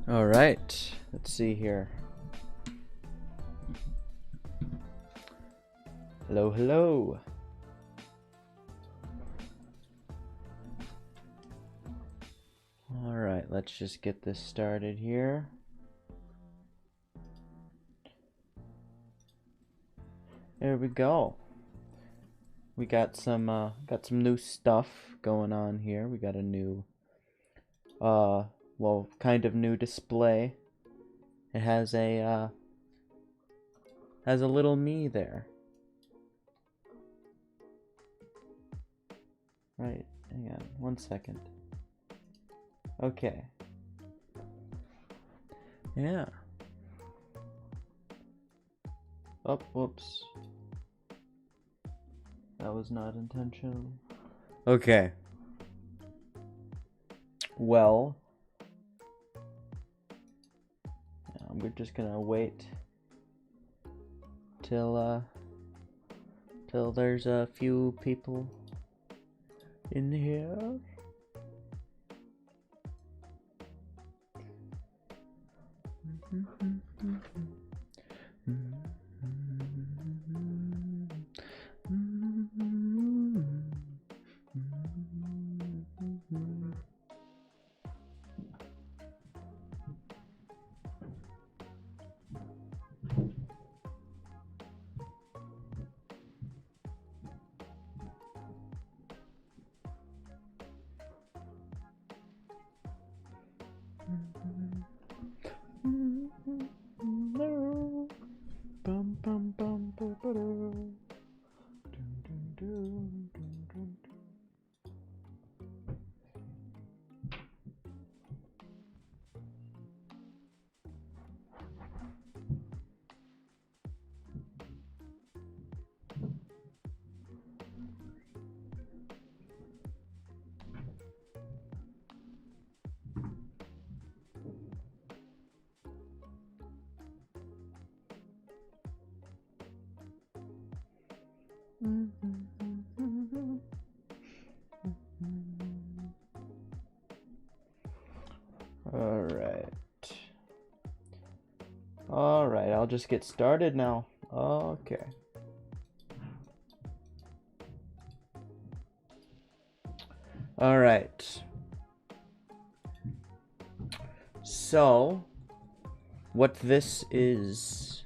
All right, let's see here. Hello, hello. All right, let's just get this started here. There we go. We got some new stuff going on here. We got a new well, kind of new display. It has a little me there. Right, hang on, 1 second. Okay. Yeah. Oh, whoops. That was not intentional. Okay. Well, we're just gonna wait till there's a few people in here. Alright, I'll just get started now. Okay. Alright. So, what this is...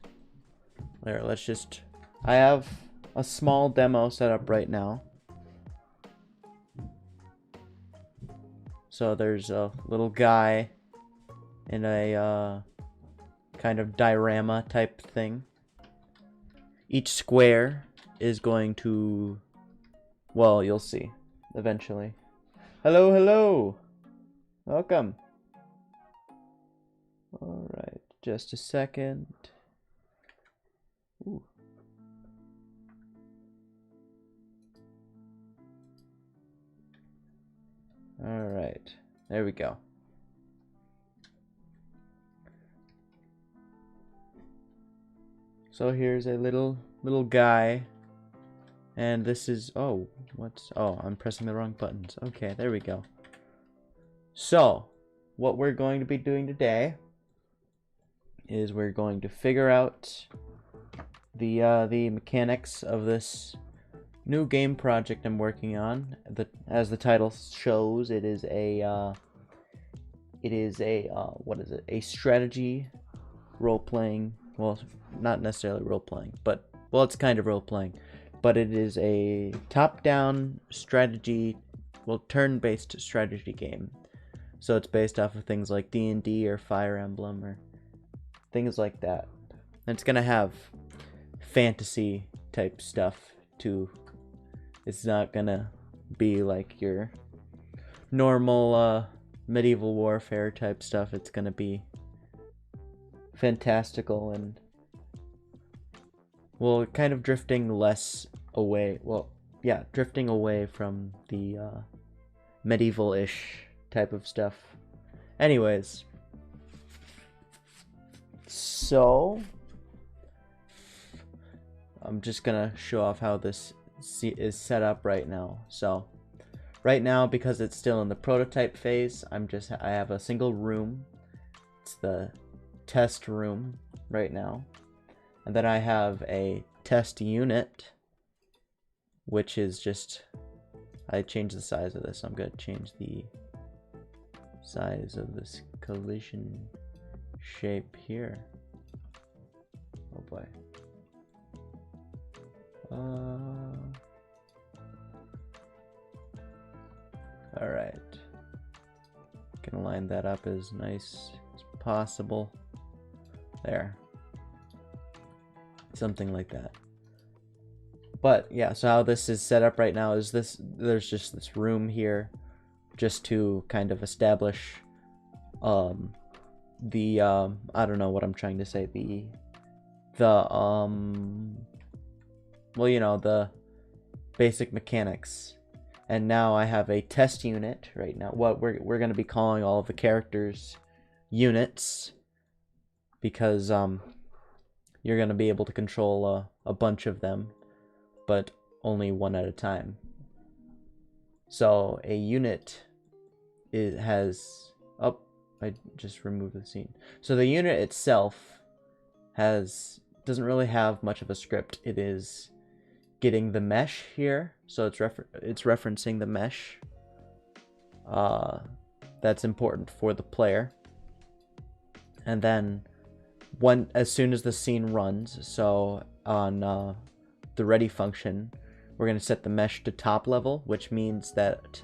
There, let's just... I have a small demo set up right now. So there's a little guy in a kind of diorama type thing. Each square is going to, well, you'll see eventually. Hello, hello. Welcome. All right, just a second. Ooh. All right, there we go. So here's a little guy, and this is, oh, I'm pressing the wrong buttons. Okay, there we go. So, what we're going to be doing today is we're going to figure out the mechanics of this new game project I'm working on. As the title shows, it is a what is it? A strategy role-playing. Well, not necessarily role-playing, but well, it's kind of role-playing. But it is a top-down strategy, well, turn-based strategy game. So it's based off of things like D&D or Fire Emblem or things like that. And it's gonna have fantasy type stuff too. It's not gonna be like your normal medieval warfare type stuff. It's gonna be fantastical and, well, kind of drifting less away. Well, yeah, drifting away from the medieval-ish type of stuff. Anyways, so I'm just gonna show off how this is set up right now. So right now, because it's still in the prototype phase, I have a single room. it's the test room right now. And then I have a test unit, which is just, I changed the size of this. I'm going to change the size of this collision shape here. Oh boy. Alright. Gonna line that up as nice as possible. There. Something like that. But yeah, so how this is set up right now is there's just this room here just to kind of establish I don't know what I'm trying to say, well, you know, the basic mechanics. And now I have a test unit right now. What we're going to be calling all of the characters units, because you're going to be able to control a bunch of them, but only one at a time. So a unit has, oh, I just removed the scene. So the unit itself doesn't really have much of a script. It is getting the mesh here, so it's referencing the mesh. That's important for the player. And then as soon as the scene runs, so on the ready function, we're going to set the mesh to top level, which means that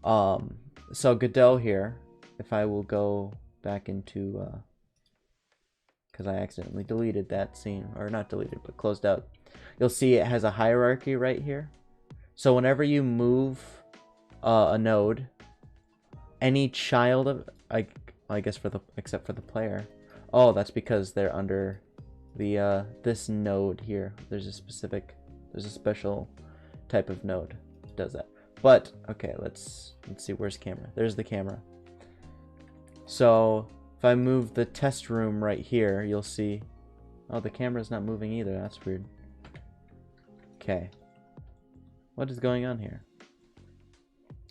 so Godot here, if I will go back into because I accidentally deleted that scene, or not deleted but closed out, you'll see it has a hierarchy right here. So whenever you move a node, any child of, I guess except for the player. Oh, that's because they're under the this node here. There's a special type of node that does that. But okay, let's see, where's camera? There's the camera. So if I move the test room right here, you'll see, oh, the camera's not moving either. That's weird. Okay, what is going on here?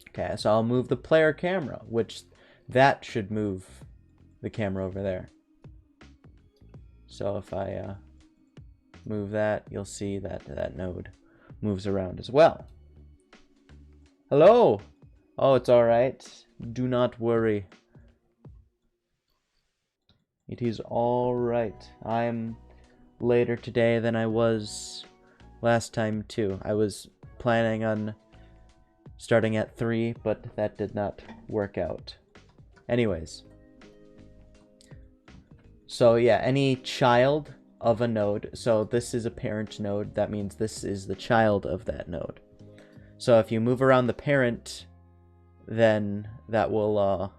Okay, so I'll move the player camera, which that should move the camera over there. So if I move that, you'll see that that node moves around as well. Hello! Oh, it's alright. Do not worry. It is alright. I'm later today than I was last time too. I was planning on starting at 3, but that did not work out. Anyways. So yeah, any child of a node. So this is a parent node. That means this is the child of that node. So if you move around the parent, then that will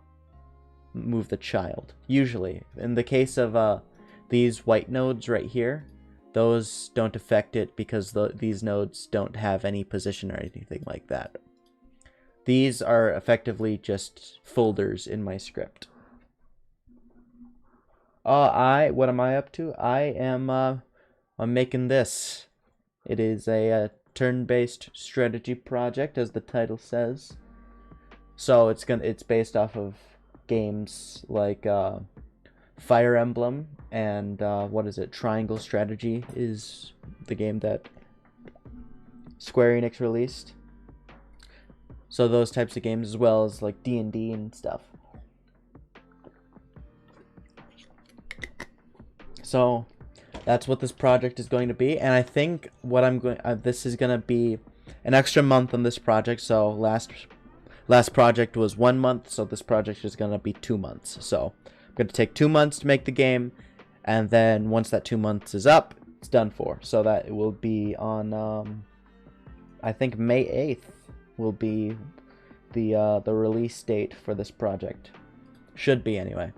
move the child. Usually. In the case of these white nodes right here, those don't affect it because these nodes don't have any position or anything like that. These are effectively just folders in my script. What am I up to? I'm making this. It is a turn-based strategy project, as the title says. So it's based off of games like Fire Emblem and what is it? Triangle Strategy is the game that Square Enix released. So those types of games, as well as like D&D and stuff. So that's what this project is going to be, and I think what I'm going this is going to be an extra month on this project. So last project was 1 month, so this project is going to be 2 months. So I'm going to take 2 months to make the game, and then once that 2 months is up, it's done for. So that it will be on I think May 8th will be the release date for this project. Should be anyway.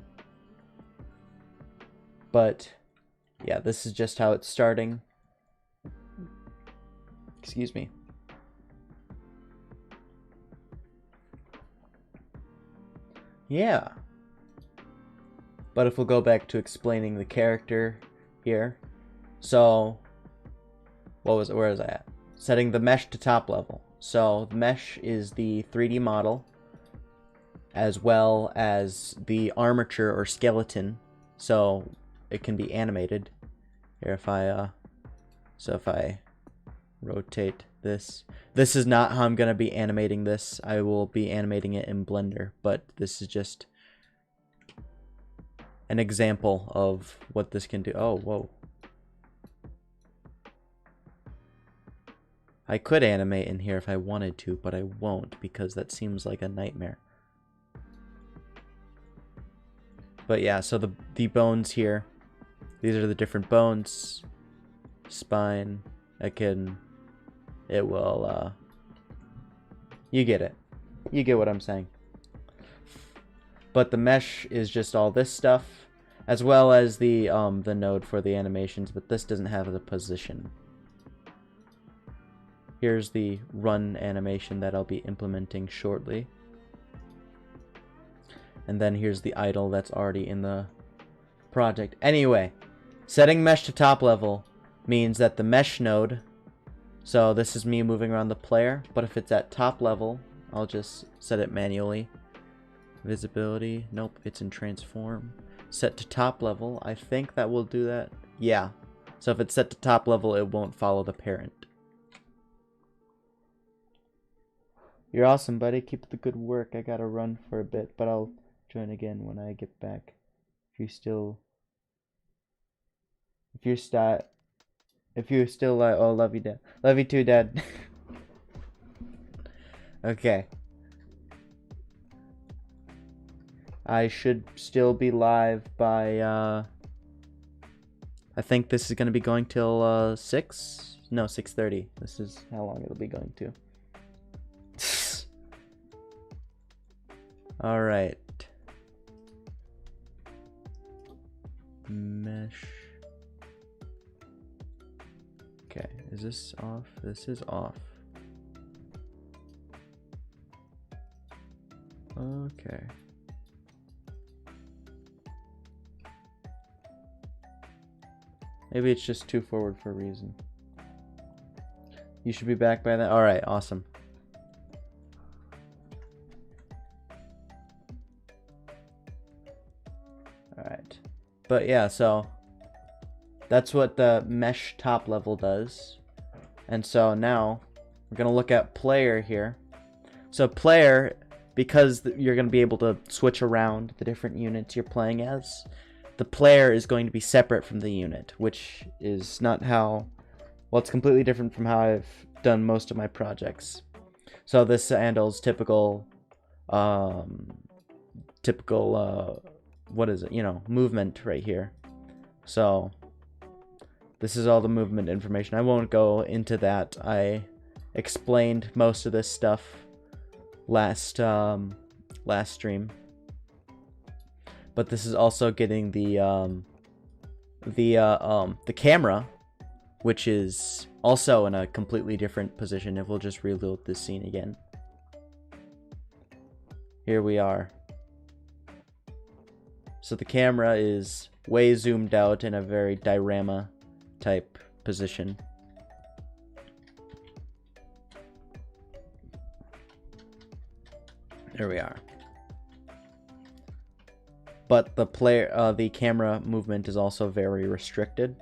But yeah, this is just how it's starting. Excuse me. Yeah. But if we'll go back to explaining the character here. So, where was I at? Setting the mesh to top level. So, the mesh is the 3D model. as well as the armature or skeleton, so it can be animated. Here, if I rotate this is not how I'm gonna be animating this. I will be animating it in Blender, but this is just an example of what this can do. Oh, whoa. I could animate in here if I wanted to, but I won't because that seems like a nightmare. But yeah, so the bones here, these are the different bones. Spine, it will, you get it. You get what I'm saying. But the mesh is just all this stuff, as well as the node for the animations, but this doesn't have the position. Here's the run animation that I'll be implementing shortly. And then here's the idle that's already in the project. Anyway, setting mesh to top level means that the mesh node, so this is me moving around the player, but if it's at top level, I'll just set it manually. Visibility, nope, it's in transform. Set to top level, I think that will do that. Yeah, so if it's set to top level, it won't follow the parent. You're awesome, buddy. Keep up the good work. I gotta run for a bit, but I'll join again when I get back. If you're still like, oh, love you, Dad. Love you too, Dad. Okay. I should still be live by, I think this is gonna be going till 6? No, 6:30. This is how long it'll be going to. Alright. Mesh. Okay, is this off? This is off. Okay. Maybe it's just too forward for a reason. You should be back by then. Alright, awesome. Alright. But yeah, so that's what the mesh top level does. And so now we're going to look at player here. So player, because you're going to be able to switch around the different units you're playing as, the player is going to be separate from the unit, which is not how, well, it's completely different from how I've done most of my projects. So this handles typical, what is it, you know, movement right here. So this is all the movement information. I won't go into that. I explained most of this stuff last stream. But this is also getting the camera, which is also in a completely different position. If we'll just reload this scene again. Here we are. So the camera is way zoomed out in a very diorama type position. There we are. But the camera movement is also very restricted.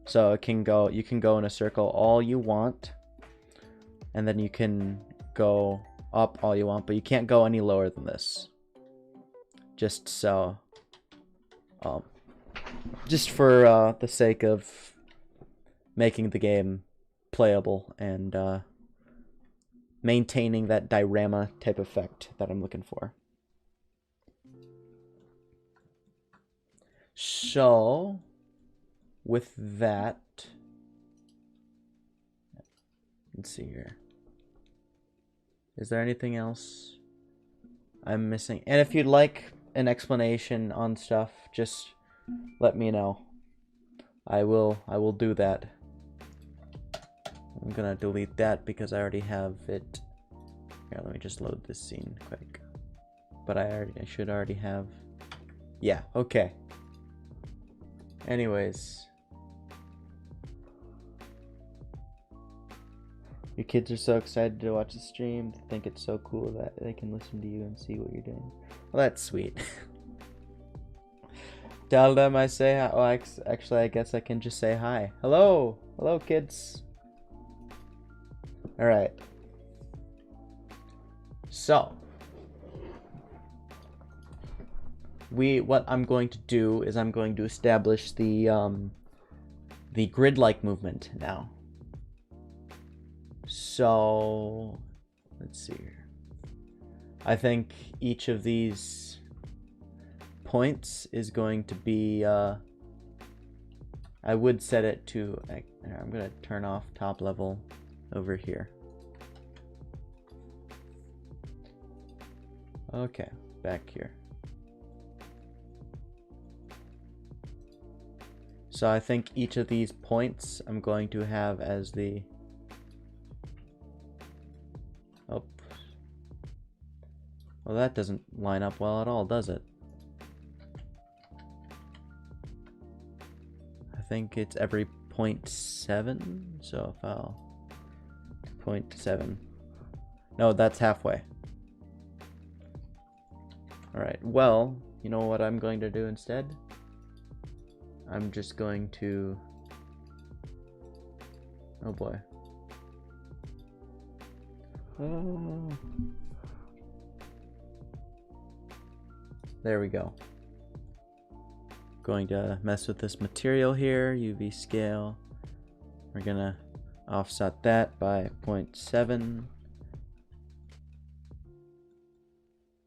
So it can go, you can go in a circle all you want, and then you can go up all you want, but you can't go any lower than this. Just so, just for the sake of making the game playable and maintaining that diorama type effect that I'm looking for. So, with that, let's see here. Is there anything else I'm missing? And if you'd like an explanation on stuff, just let me know. I will do that. I'm gonna delete that because I already have it. Here, let me just load this scene quick. But I should already have. Yeah, okay. Anyways. Your kids are so excited to watch the stream. They think it's so cool that they can listen to you and see what you're doing. Well, that's sweet. Tell them I say hi. Oh, actually, I guess I can just say hi. Hello! Hello, kids. Alright. So. What I'm going to do is I'm going to establish the grid-like movement now. So, let's see here. I think each of these points is going to be, I would set it to, I'm going to turn off top level over here. Okay, back here. So I think each of these points I'm going to have as the... Oh. Well, that doesn't line up well at all, does it? I think it's every 0.7, so if I'll... 0.7. No, that's halfway. Alright, well, you know what I'm going to do instead? I'm just going to... Oh boy. Oh. There we go. Going to mess with this material here, UV scale. We're gonna offset that by 0.7.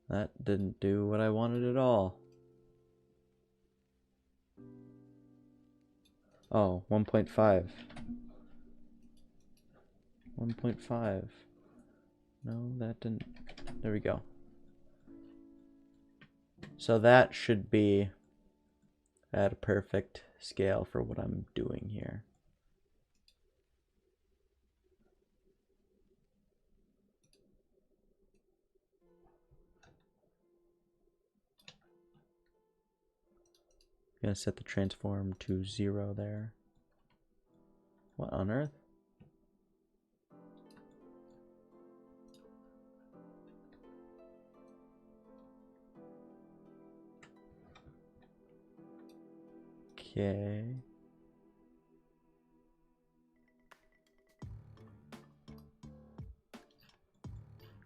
That didn't do what I wanted at all. Oh, 1.5. 1.5. No, that didn't. There we go. So that should be at a perfect scale for what I'm doing here. I'm gonna set the transform to 0 there. What on earth? Okay.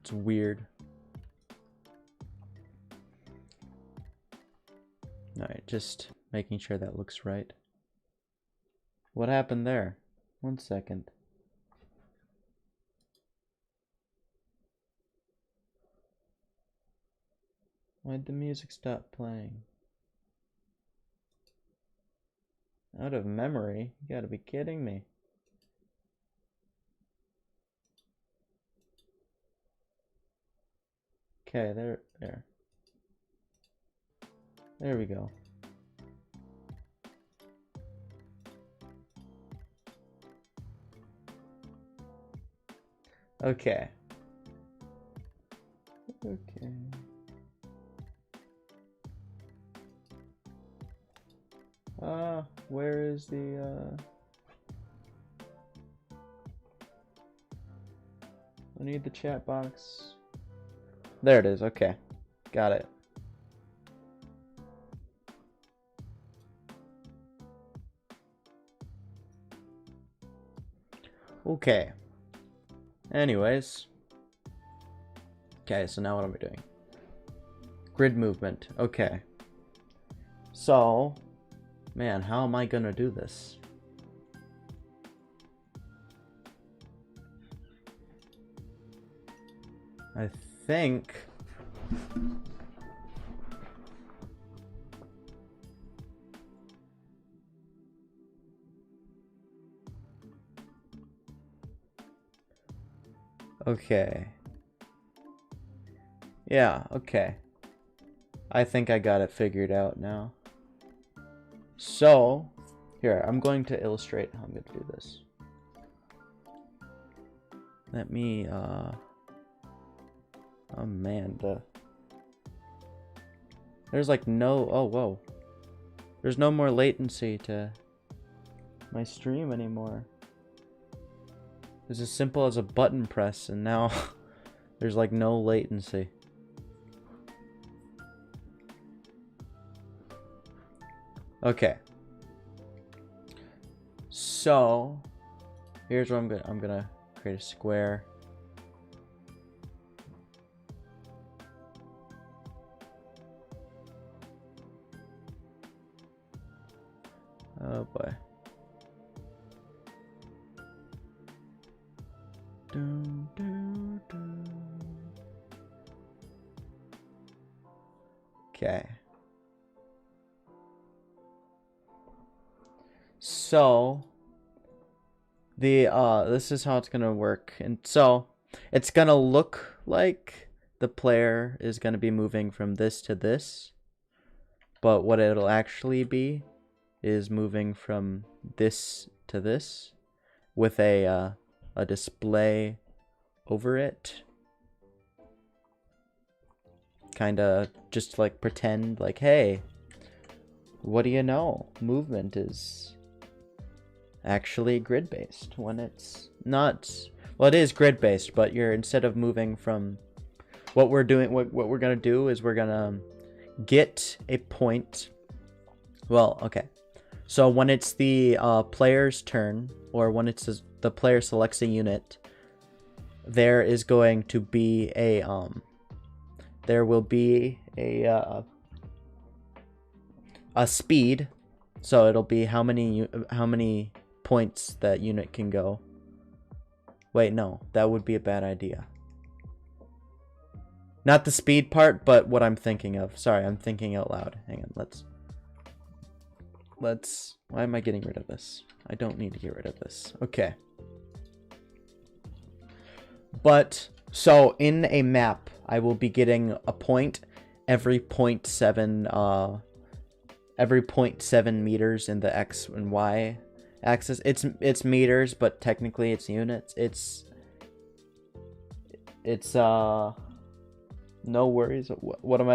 It's weird. Alright, just making sure that looks right. What happened there? 1 second. Why'd the music stop playing? Out of memory? You gotta be kidding me. Okay, there. There we go. Okay. Okay. Where is the, I need the chat box. There it is, okay. Got it. Okay. Anyways. Okay, so now what am I doing? Grid movement. Okay. So, man, how am I gonna do this? I think... Okay. Yeah, okay. I think I got it figured out now. So, here, I'm going to illustrate how I'm going to do this. Let me, oh man, there's like no, oh whoa. There's no more latency to my stream anymore. It's as simple as a button press, and now there's like no latency. Okay. So here's what I'm gonna create a square. Oh boy. Dun, dun, dun. Okay. So this is how it's gonna work, and so it's gonna look like the player is gonna be moving from this to this, but what it'll actually be is moving from this to this with a display over it. Kinda just like pretend like, hey, what do you know? Movement is actually grid-based when it's not. Well, it is grid-based, but you're, instead of moving from what we're doing, what we're gonna do is we're gonna get a point. Well, okay. So when it's the player's turn, or when it's the player selects a unit, there is going to be a there will be a speed. So it'll be how many points that unit can go. Wait, no, that would be a bad idea. Not the speed part, but what I'm thinking of. Sorry, I'm thinking out loud. Hang on, let's why am I getting rid of this? I don't need to get rid of this. Okay. But so in a map, I will be getting a point every 0.7 meters in the X and Y axis. It's meters, but technically it's units. It's no worries. What am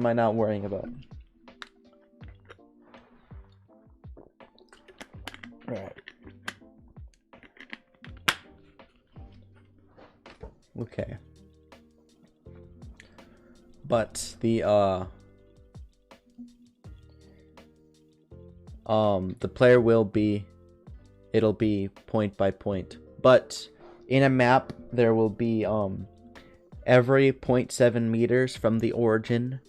I not worrying about? Right. Okay. But the player will be, it'll be point by point. But in a map there will be every 0.7 meters from the origin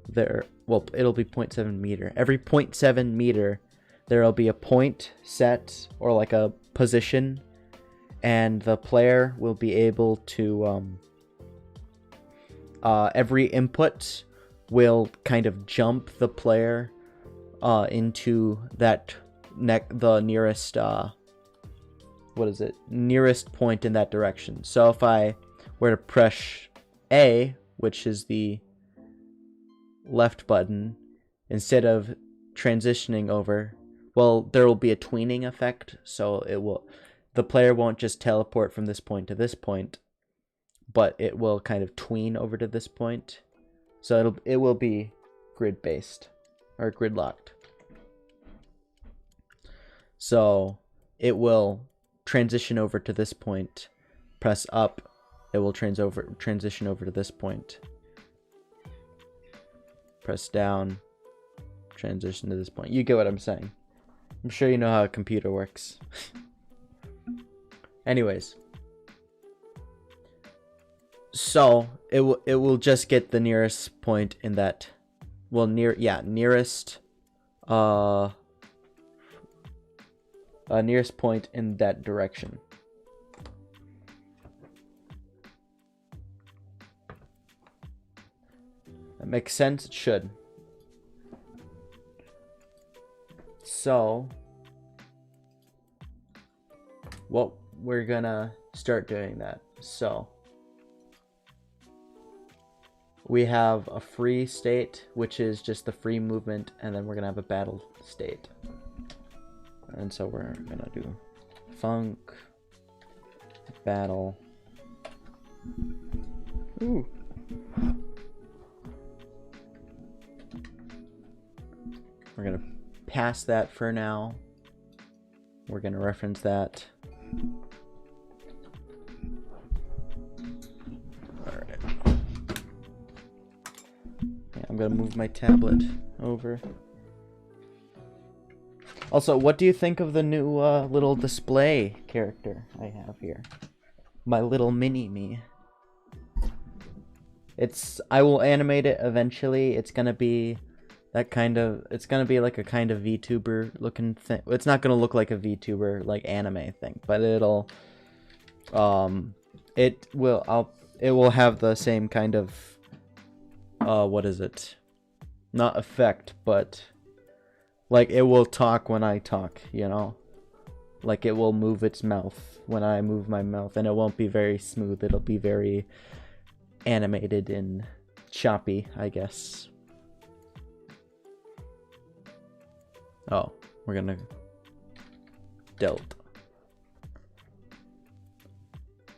there, well, it'll be 0.7 meter. Every 0.7 meter there'll be a point set, or like a position, and the player will be able to every input will kind of jump the player into that the nearest nearest point in that direction. So if I were to press A, which is the left button, instead of transitioning over, well, there will be a tweening effect, so the player won't just teleport from this point to this point, but it will kind of tween over to this point. So it will be grid based, or gridlocked. So it will transition over to this point, press up, it will transition over to this point. Press down, transition to this point. You get what I'm saying. I'm sure you know how a computer works. Anyways. So it will just get the nearest point in that, well, nearest nearest point in that direction. That makes sense? It should. So well, we're gonna start doing that. So we have a free state, which is just the free movement, and then we're gonna have a battle state. And so we're gonna do func battle. Ooh. We're gonna pass that for now. We're gonna reference that. I'm gonna move my tablet over. Also, what do you think of the new little display character I have here? My little mini-me. I will animate it eventually. It's gonna be that kind of, it's gonna be like a kind of VTuber looking thing. It's not gonna look like a VTuber like anime thing, but it'll, it will have the same kind of, what is it? Not effect, but like it will talk when I talk, you know? Like it will move its mouth when I move my mouth, and it won't be very smooth. It'll be very animated and choppy, I guess. Oh, we're gonna dealt.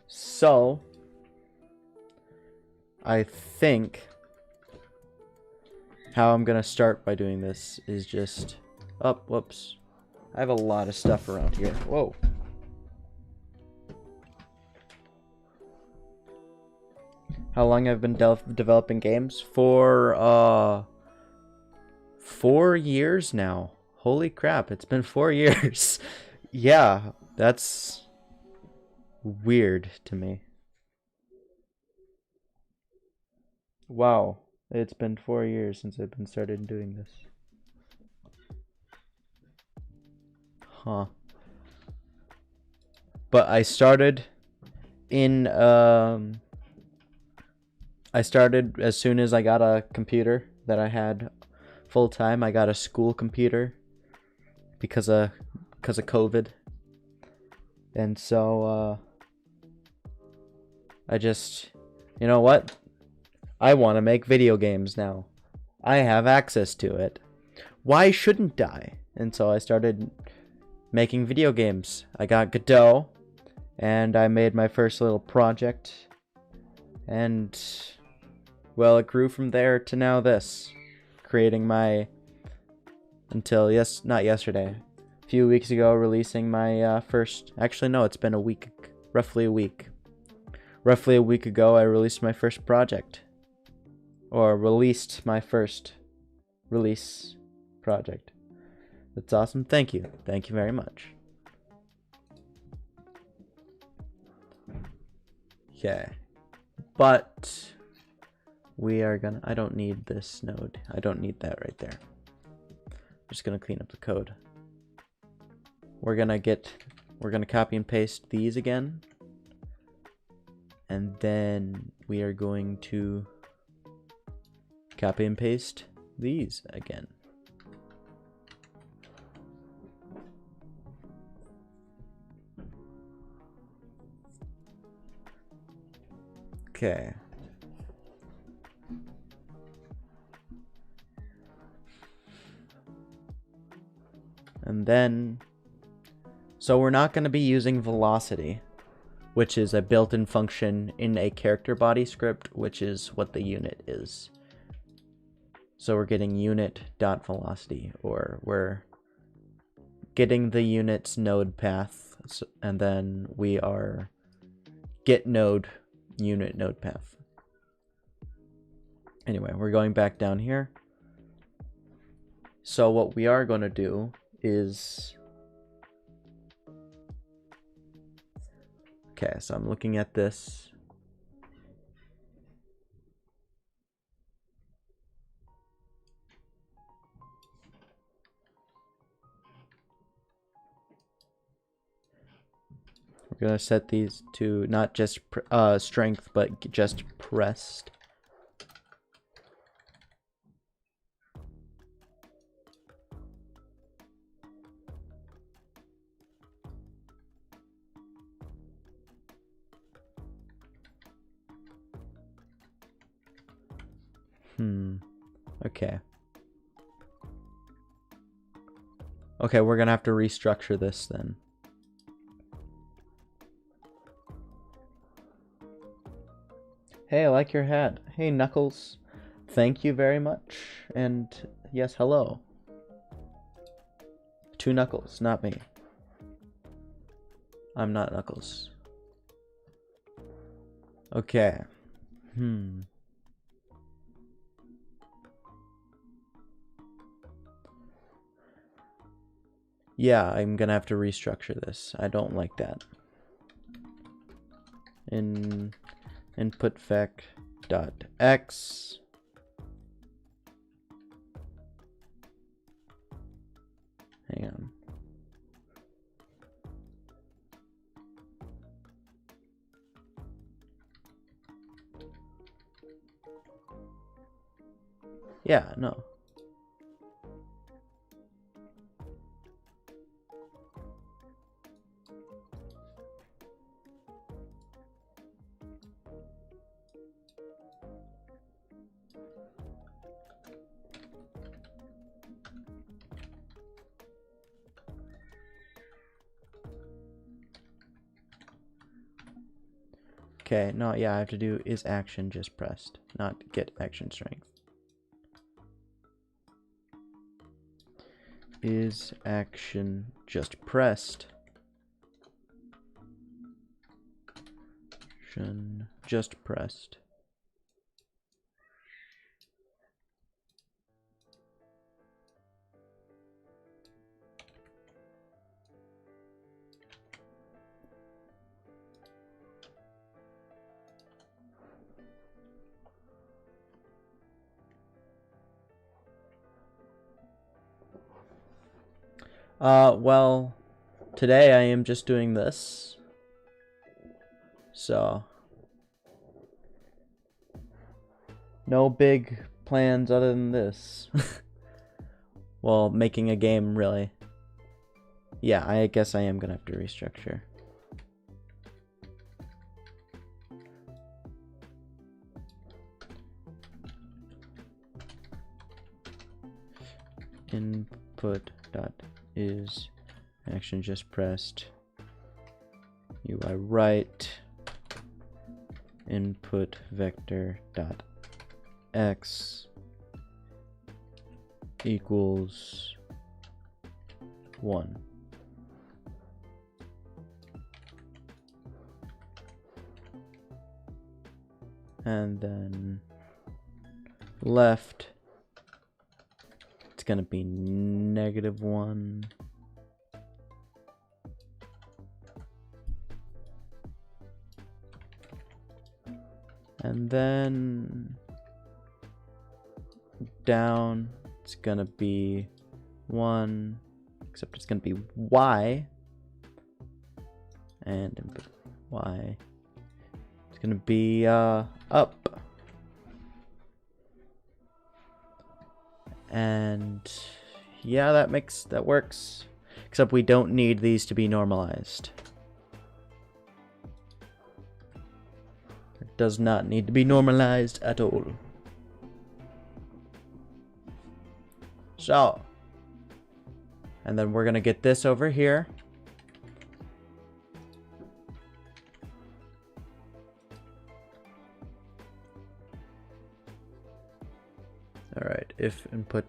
So, I think how I'm gonna start by doing this is just... Oh, whoops. I have a lot of stuff around here. Whoa. How long I've been developing games? For, 4 years now. Holy crap, it's been 4 years. Yeah, that's weird to me. Wow, it's been 4 years since I've been started doing this. Huh. But I started in, I started as soon as I got a computer that I had full time. I got a school computer because of COVID. And so, I just, you know what? I want to make video games now. I have access to it. Why shouldn't I? And so I started making video games. I got Godot, and I made my first little project. And, well, it grew from there to now this. Creating my, until, not yesterday, a few weeks ago, releasing my first, actually no, it's been a week, roughly a week. Roughly a week ago, I released my first project. Or released my first release project. That's awesome. Thank you. Thank you very much. Okay. But we are gonna... I don't need this node. I don't need that right there. I'm just gonna clean up the code. We're gonna copy and paste these again. And then we are going to copy and paste these again. Okay. And then, so we're not going to be using velocity, which is a built-in function in a character body script, which is what the unit is. So we're getting unit.velocity, or we're getting the unit's node path, and then we are get node unit node path. Anyway, we're going back down here. So what we are going to do is... Okay, so I'm looking at this. We're going to set these to not just strength, but just pressed. Okay. Okay, we're gonna have to restructure this then. Hey, I like your hat. Hey, Knuckles. Thank you very much. And yes, hello. To Knuckles, not me. I'm not Knuckles. Okay. Yeah, I'm gonna have to restructure this. I don't like that. In input vec dot x hang on. Yeah, no. Okay, no, yeah, I have to do is action just pressed, not get action strength. Is action just pressed? Just pressed. Well, today I am just doing this. So, no big plans other than this. Well, making a game, really. Yeah, I guess I am gonna have to restructure. Input dot is action just pressed UI right input vector dot x equals 1. And then left, it's gonna be -1. And then down, it's gonna be 1, except it's gonna be y, and input y, it's gonna be up, and yeah, that works, except we don't need these to be normalized. It does not need to be normalized at all. So, and then we're gonna get this over here. All right, if input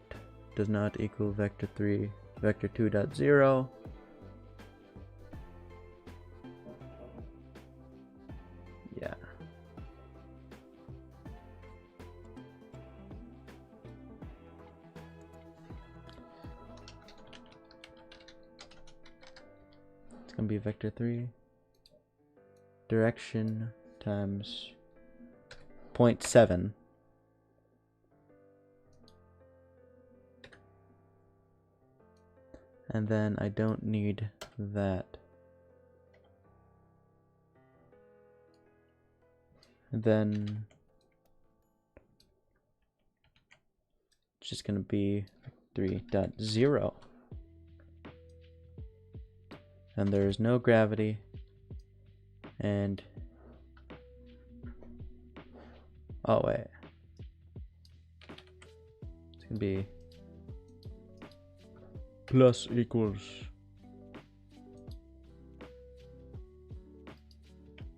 does not equal vector3, vector2.0, yeah. It's gonna be vector3 direction times 0.7. And then I don't need that. And then it's just gonna be 3.0. And there's no gravity. And oh wait. It's gonna be plus equals,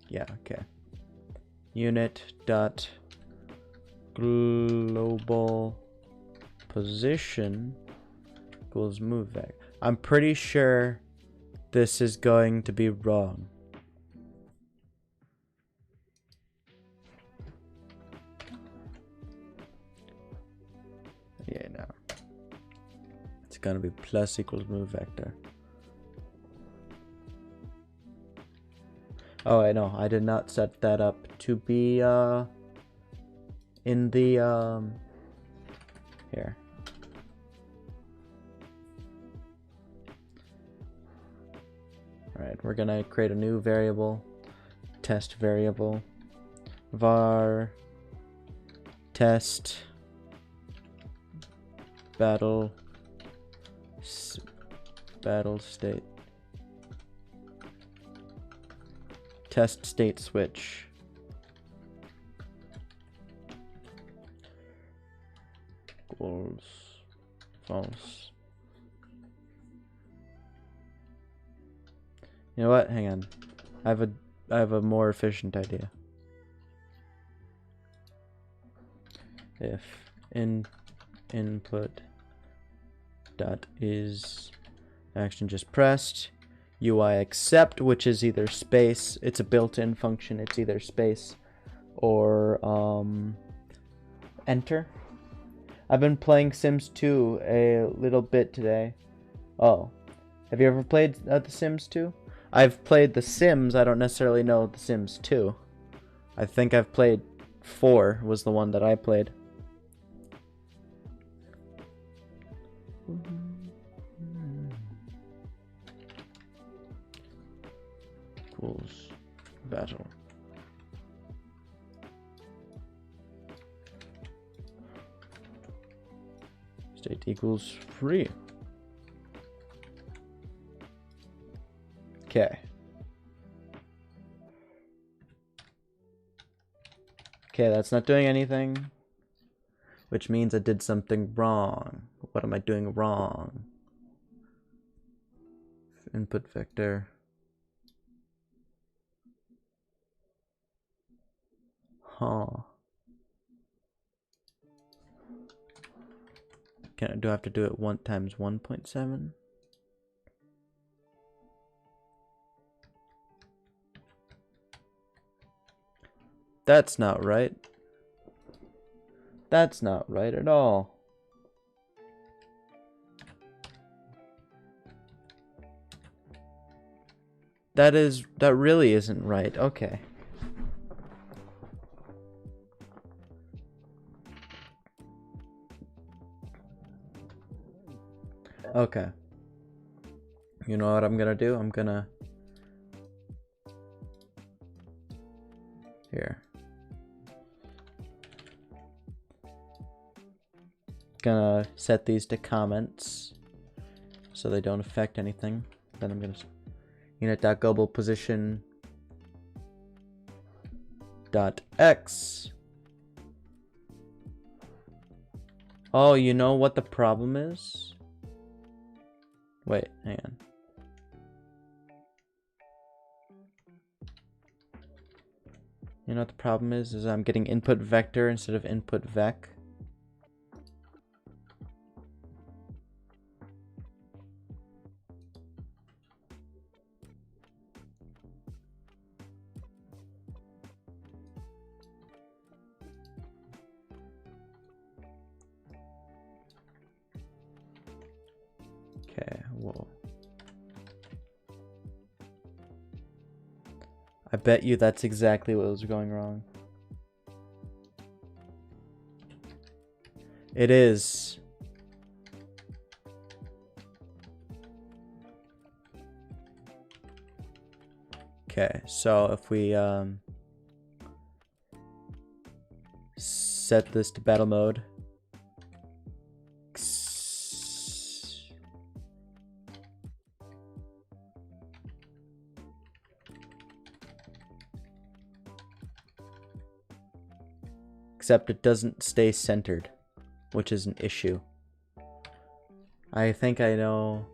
yeah, okay, unit dot global position equals move vec. I'm pretty sure this is going to be wrong. Yeah, no. It's gonna be plus equals move vector. Oh, I know. I did not set that up to be in the here. All right, we're gonna create a new variable, test variable, var test battle state test state switch equals false. You know what? Hang on. I have a more efficient idea. If input dot is action just pressed, UI accept, which is either space, it's a built-in function, it's either space or enter. I've been playing Sims 2 a little bit today. Oh, have you ever played The Sims 2? I've played The Sims, I don't necessarily know The Sims 2. I think I've played 4 was the one that I played. Equals battle. State equals free. Okay. Okay, that's not doing anything, which means I did something wrong. What am I doing wrong? Input vector. Huh. Do I have to do it 1 times 1.7? That's not right. That's not right at all. That really isn't right. Okay. Okay. You know what I'm gonna do? I'm gonna... Here. Gonna set these to comments so they don't affect anything. Then I'm gonna unit.global position .x. Oh, you know what the problem is? Wait, hang on. You know what the problem is? Is I'm getting input vector instead of input vec. Okay, whoa. I bet you that's exactly what was going wrong. It is. Okay, so if we set this to battle mode. Except it doesn't stay centered, which is an issue. I think I know.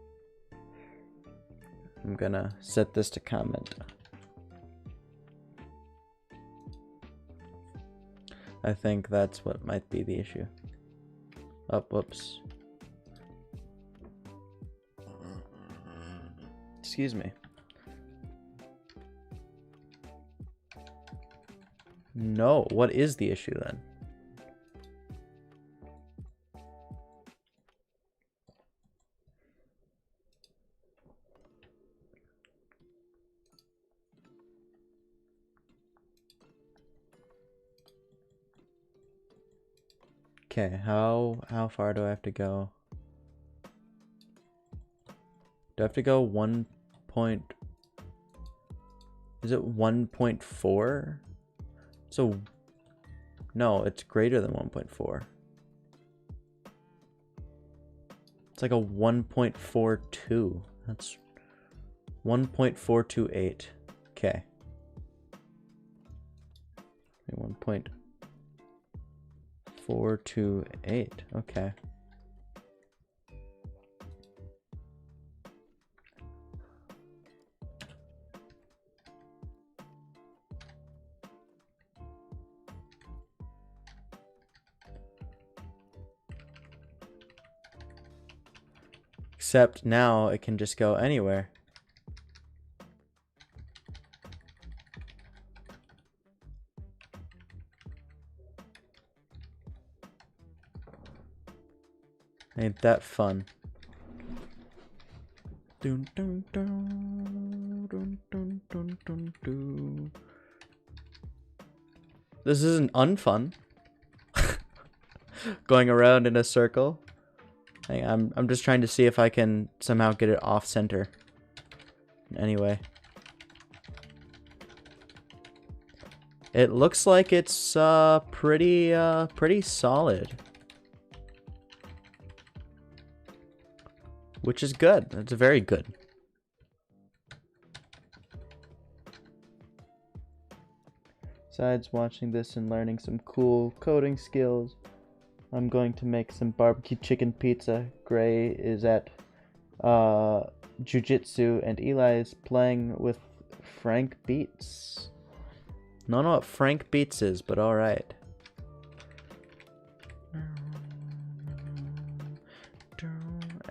I'm gonna set this to comment. I think that's what might be the issue. Oh, whoops. Excuse me. No, what is the issue then? Okay, how far do I have to go? Do I have to go 1 point... Is it 1.4? So... No, it's greater than 1.4. It's like a 1.42. That's 1.428. Okay. 1.428. Okay. Except now it can just go anywhere. Ain't that fun? Dun, dun, dun, dun, dun, dun, dun, dun. This isn't unfun. Going around in a circle. I'm just trying to see if I can somehow get it off center. Anyway. It looks like it's pretty solid. Which is good. It's very good. Besides watching this and learning some cool coding skills, I'm going to make some barbecue chicken pizza. Gray is at jujitsu and Eli is playing with Frank Beats. Don't know what Frank Beats is, but alright.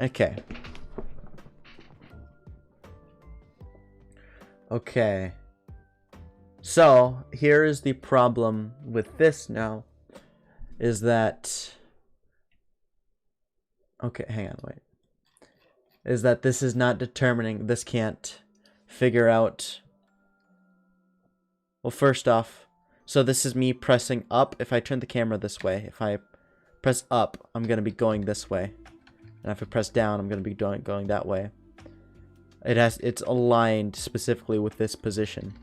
Okay. Okay. So, here is the problem with this now. Is that... Okay, hang on, wait. Is that this is not determining... This can't figure out... Well, first off... So this is me pressing up. If I turn the camera this way, if I press up, I'm going to be going this way. And if I press down, I'm going to be going that way. It's aligned specifically with this position.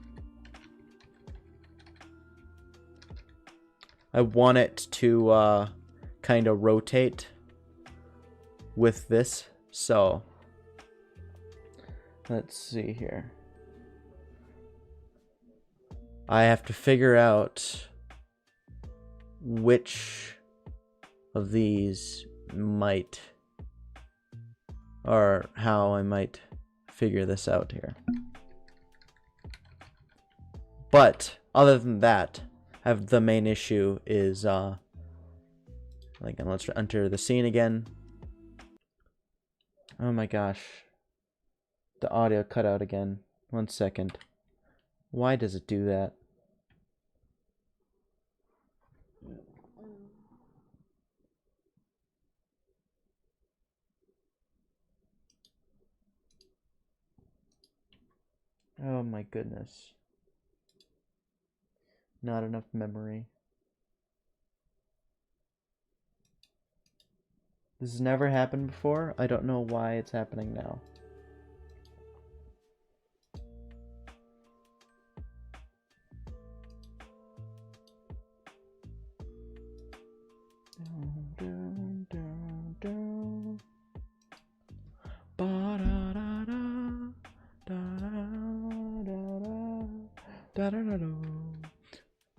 I want it to kind of rotate with this. So let's see here. I have to figure out which of these might, or how I might figure this out here. But other than that, the main issue is like, and let's enter the scene again. Oh my gosh, the audio cut out again. 1 second. Why does it do that? Oh my goodness. Not enough memory. This has never happened before. I don't know why it's happening now.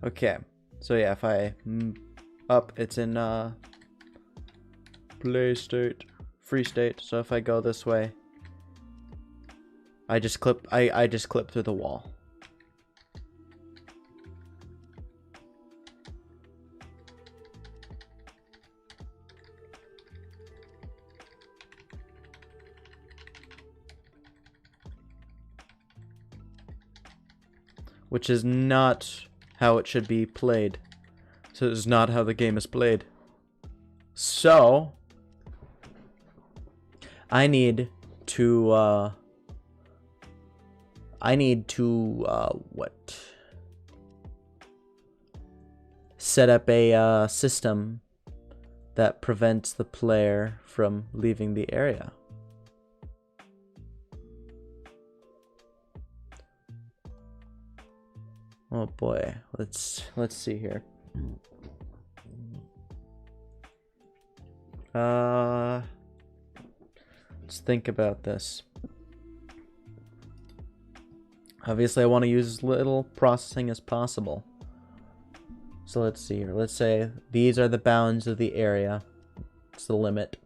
Okay, so yeah, if I up, it's in play state, free state. So if I go this way, I just clip. I just clip through the wall. Which is not how it should be played. So this is not how the game is played. So I need to what? Set up a system that prevents the player from leaving the area. Oh boy, let's see here. Let's think about this. Obviously, I want to use as little processing as possible. So let's see here. Let's say these are the bounds of the area. It's the limit.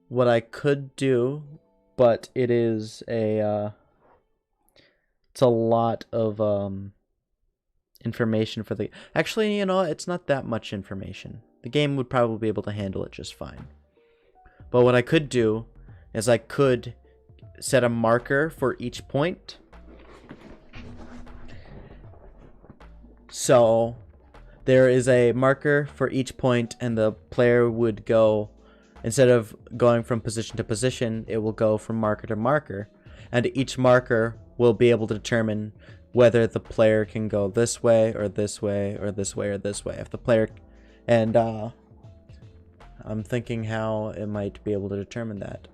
What I could do, but it is a it's a lot of information for the... Actually, you know, it's not that much information. The game would probably be able to handle it just fine. But what I could do is I could set a marker for each point. So there is a marker for each point, and the player would go, instead of going from position to position, it will go from marker to marker. And each marker will be able to determine whether the player can go this way or this way or this way or this way. If the player... And I'm thinking how it might be able to determine that.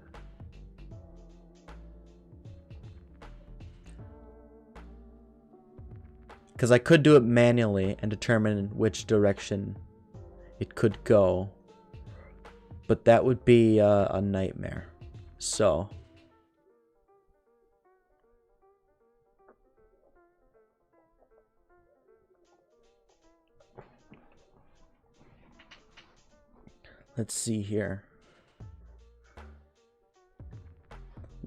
Because I could do it manually and determine which direction it could go. But that would be a nightmare. So... let's see here.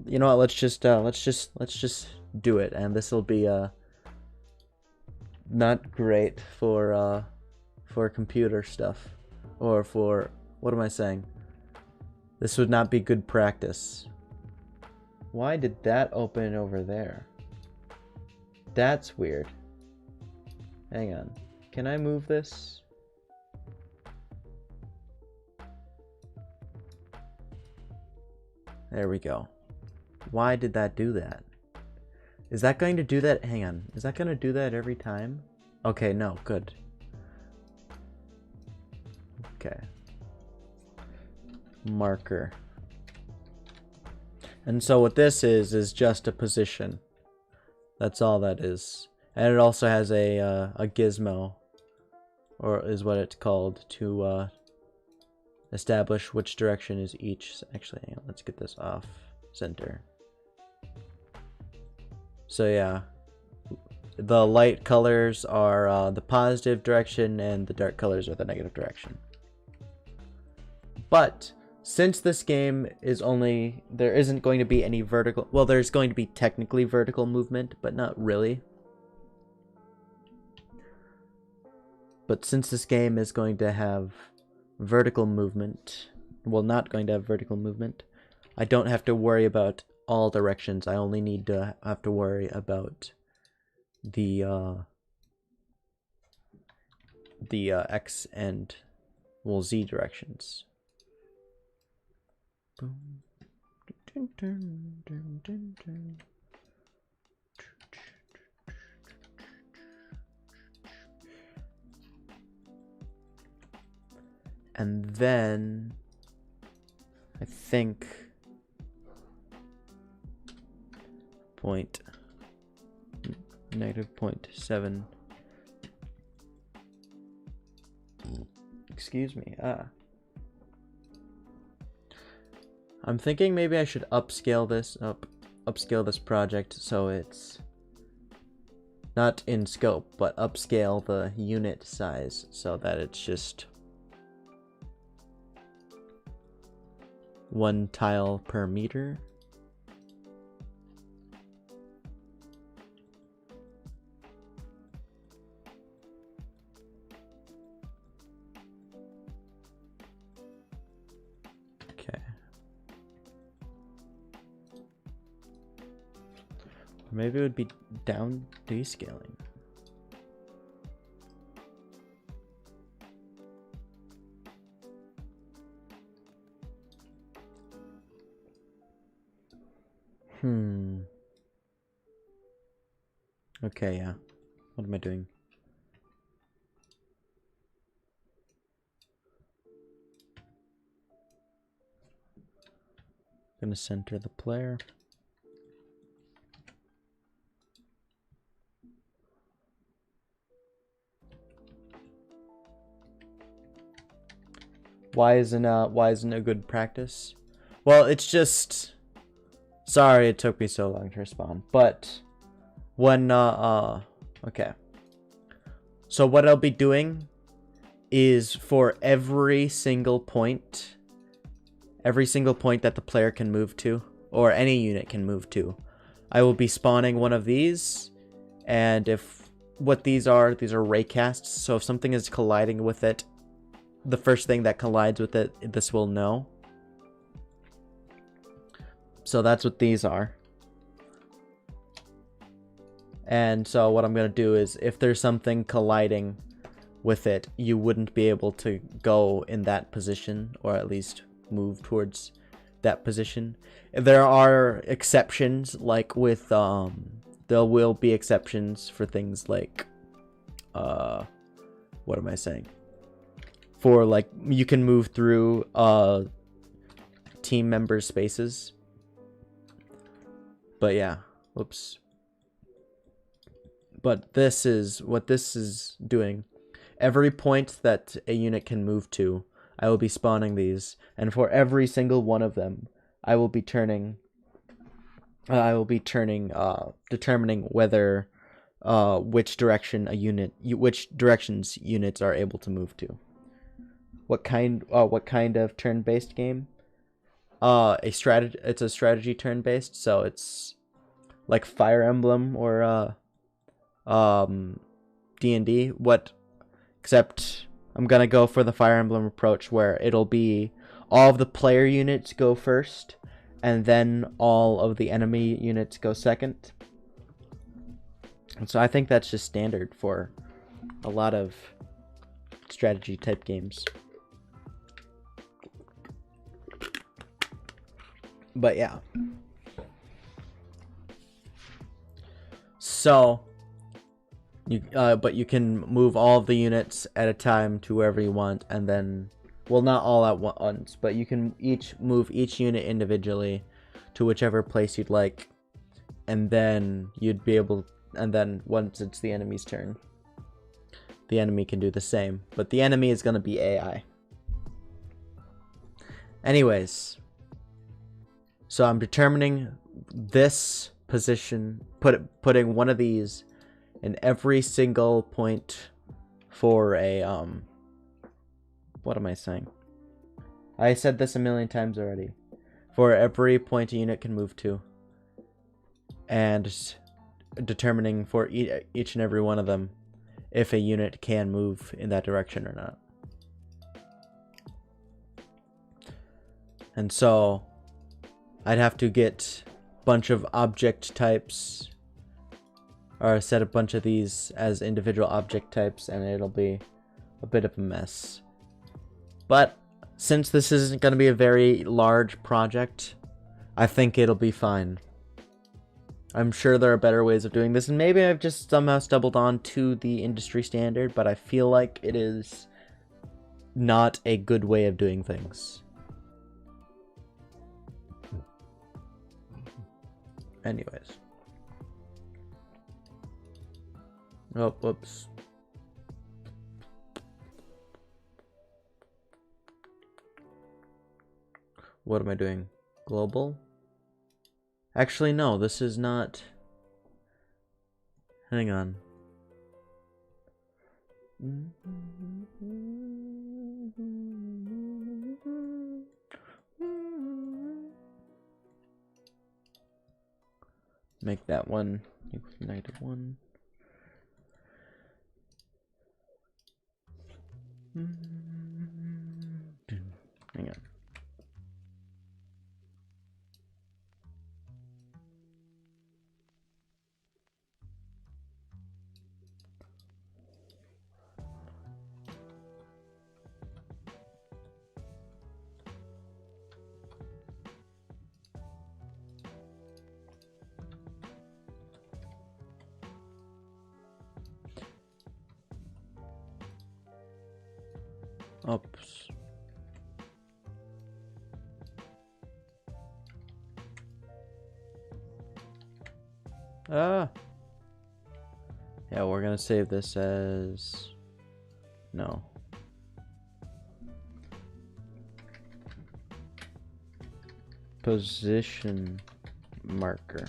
You know what? Let's just do it, and this will be not great for computer stuff, or for, what am I saying? This would not be good practice. Why did that open over there? That's weird. Hang on. Can I move this? There we go. Why did that do that? Is that going to do that? Hang on. Is that going to do that every time? Okay, no. Good. Okay. Marker. And so what this is just a position. That's all that is. And it also has a gizmo, or is what it's called, to establish which direction is each. Actually, hang on, let's get this off center. So yeah, the light colors are the positive direction, and the dark colors are the negative direction. But since this game is only, there isn't going to be any vertical, well, there's going to be technically vertical movement, but not really. But since this game is going to have vertical movement, well, not going to have vertical movement, I don't have to worry about all directions. I only need to have to worry about the X and, well, Z directions. Boom. Dun, dun, dun, dun, dun. And then I think -0.7. Excuse me. I'm thinking maybe I should upscale this project so it's not in scope, but upscale the unit size so that it's just 1 tile per meter. Okay. Maybe it would be down descaling. Okay, yeah. What am I doing? Gonna center the player. Why isn't a good practice? Well, it's just sorry it took me so long to respond. But when okay. So what I'll be doing is for every single point that the player can move to, or any unit can move to, I will be spawning one of these, and if what these are raycasts, so if something is colliding with it, the first thing that collides with it, this will know. So that's what these are. And so what I'm going to do is, if there's something colliding with it, you wouldn't be able to go in that position, or at least move towards that position. There are exceptions, like with there will be exceptions for things like what am I saying? For like, you can move through team members' spaces. But yeah, whoops. But this is what this is doing. Every point that a unit can move to, I will be spawning these, and for every single one of them, I will be determining whether which directions units are able to move to. What kind of turn-based game? It's a strategy turn-based, so it's like Fire Emblem or D&D. Except I'm gonna go for the Fire Emblem approach, where it'll be all of the player units go first, and then all of the enemy units go second. And so I think that's just standard for a lot of strategy type games. But yeah. So but you can move all of the units at a time to wherever you want, and then, well, not all at once, but you can move each unit individually to whichever place you'd like, and then once it's the enemy's turn, the enemy can do the same, but the enemy is going to be AI. Anyways, so I'm determining this position, putting one of these in every single point for a what am I saying? I said this a million times already. For every point a unit can move to, and determining for each and every one of them if a unit can move in that direction or not. And so I'd have to get a bunch of object types, or set a bunch of these as individual object types, and it'll be a bit of a mess. But since this isn't going to be a very large project, I think it'll be fine. I'm sure there are better ways of doing this, and maybe I've just somehow stumbled on to the industry standard, but I feel like it is not a good way of doing things. Anyways. Oh, whoops. What am I doing? Global? Actually, no, this is not. Hang on. Make that one equal to -1. Hang on. Oops. Ah. Yeah, we're gonna save this as... No. Position marker.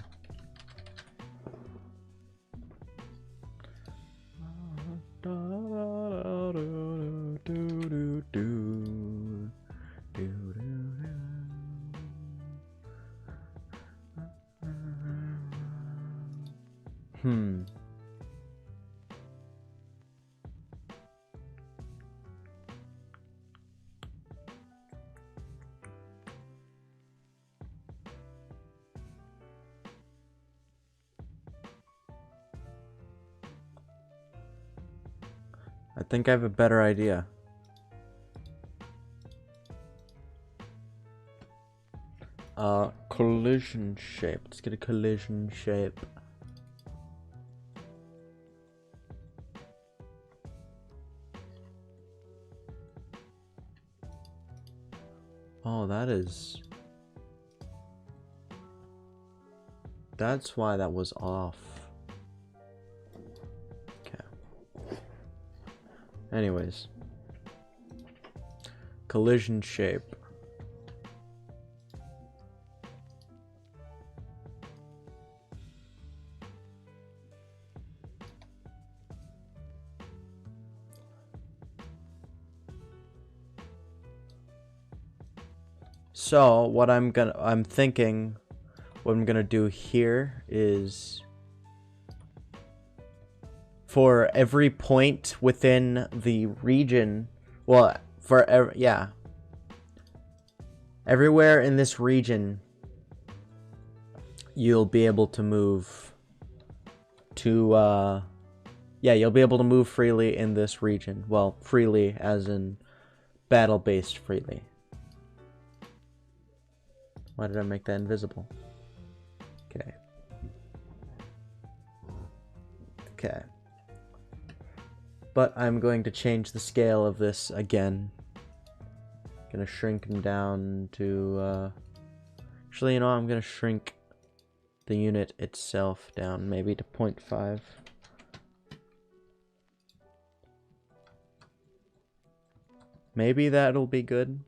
I think I have a better idea. Collision shape. Let's get a collision shape. Oh, that's why that was off. Okay. Anyways. Collision shape. So what I'm thinking what I'm gonna do here is for every point within the region, well, everywhere in this region, you'll be able to move to, you'll be able to move freely in this region. Well, freely as in battle-based freely. Why did I make that invisible? Okay. Okay. But I'm going to change the scale of this again. Gonna shrink them down to, actually, you know, I'm gonna shrink the unit itself down, maybe to 0.5. Maybe that'll be good.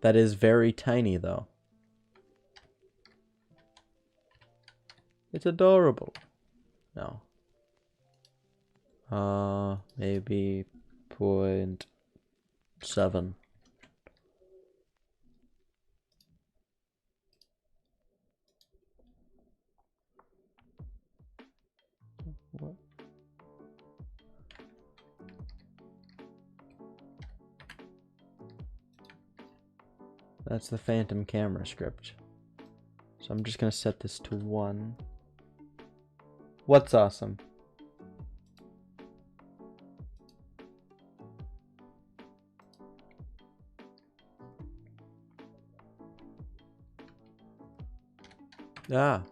That is very tiny, though. It's adorable. No. Maybe 0.7. What? That's the Phantom camera script. So I'm just gonna set this to 1. What's awesome? Ah.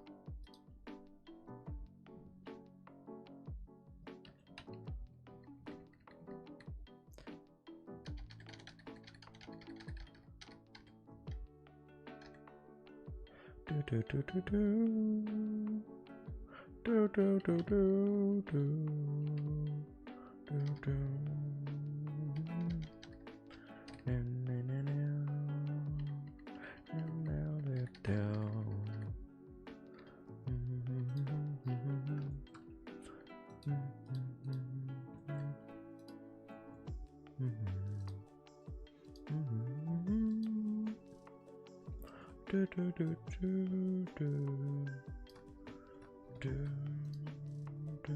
Do do do do do do do do do do. Do do do do do do do.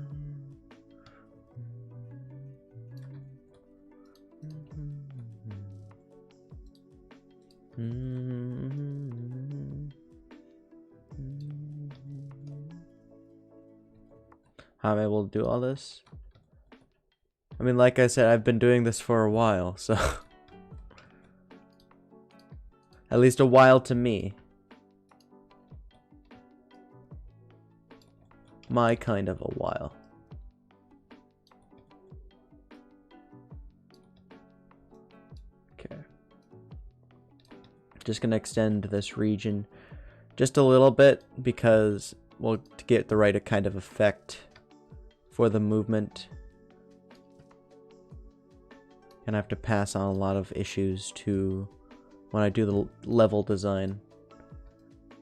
How am I able to do all this? I mean, like I said, I've been doing this for a while, so at least a while to me. My kind of a while. just gonna extend this region just a little bit because, well, to get the right kind of effect for the movement. And I have to pass on a lot of issues to when I do the level design,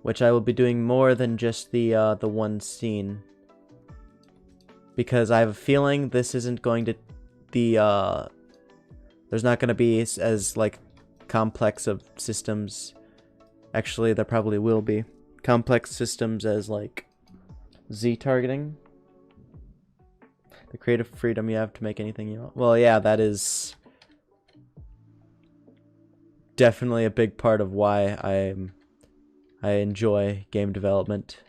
which I will be doing more than just the one scene, because I have a feeling this isn't going to there's not going to be as like complex of systems. Actually, there probably will be complex systems as like Z targeting. The creative freedom you have to make anything you want. Well, yeah, that is definitely a big part of why I enjoy game development.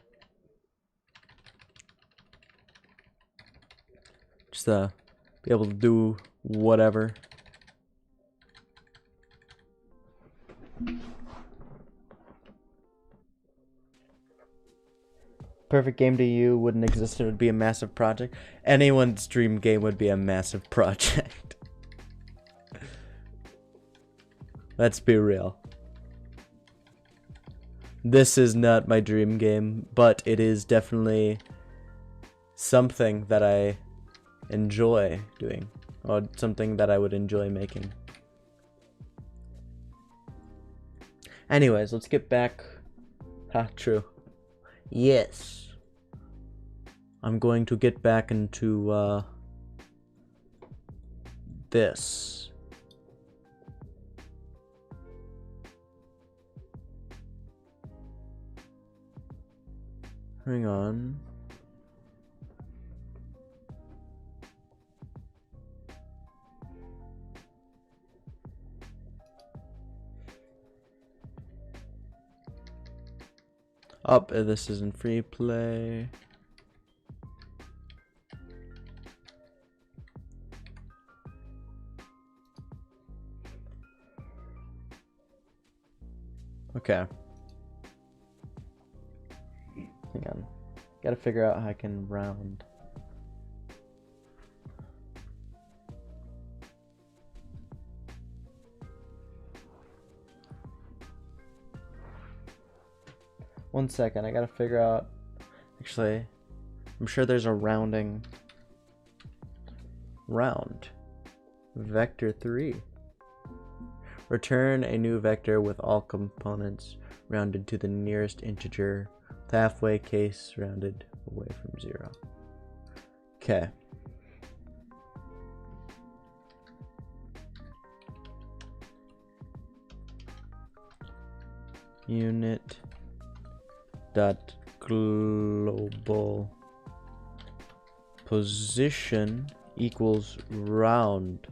Just be able to do whatever. Perfect game to you wouldn't exist. It would be a massive project. Anyone's dream game would be a massive project. Let's be real. This is not my dream game, but it is definitely something that I enjoy doing, or something that I would enjoy making. Anyways, let's get back. True. Yes. I'm going to get back into this. Hang on. This isn't free play. Okay. Hang on. Gotta figure out how I can round. One second, I gotta figure out. Actually, I'm sure there's a rounding. Round. Vector 3. Return a new vector with all components rounded to the nearest integer, with halfway case rounded away from 0. Okay. Unit dot global position equals round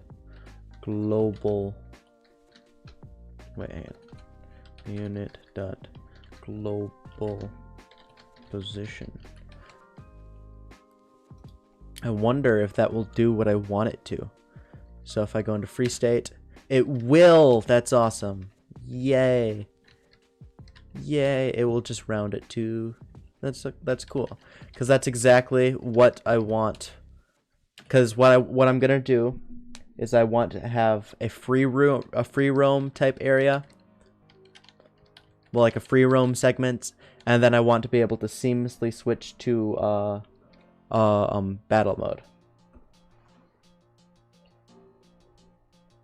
global. Wait, hang on. Unit dot global position. I wonder if that will do what I want it to. So if I go into free state, it will. That's awesome. Yay. Yay, it will just round it to. That's cool, because that's exactly what I want. Because what I'm gonna do is I want to have a free roam type area, well, like a free roam segment, and then I want to be able to seamlessly switch to battle mode.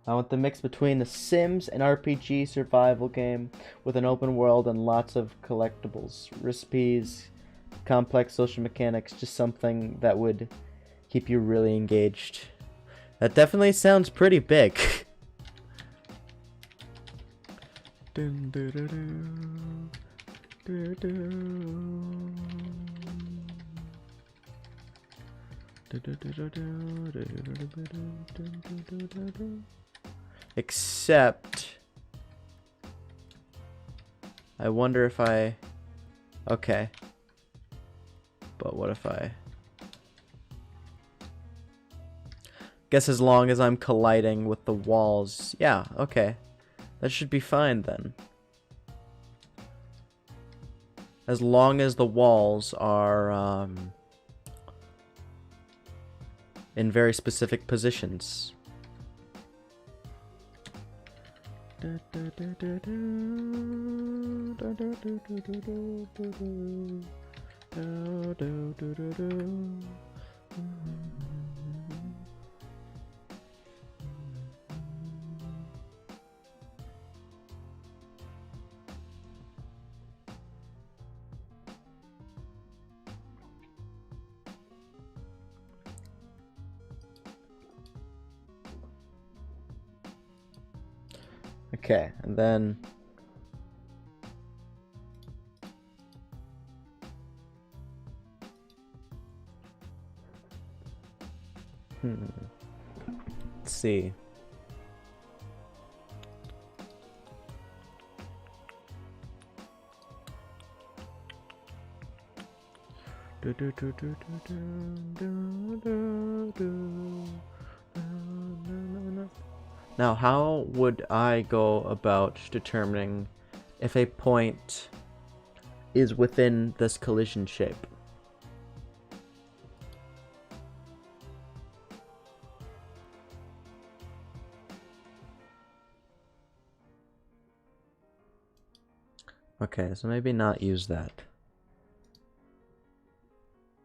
I want the mix between the Sims and RPG survival game with an open world and lots of collectibles, recipes, complex social mechanics, just something that would keep you really engaged. That definitely sounds pretty big. Except, I wonder if I... Okay. But what if I... Guess as long as I'm colliding with the walls... Yeah, okay. That should be fine then. As long as the walls are in very specific positions. Okay, and then let's see. Now, how would I go about determining if a point is within this collision shape? Okay, so maybe not use that.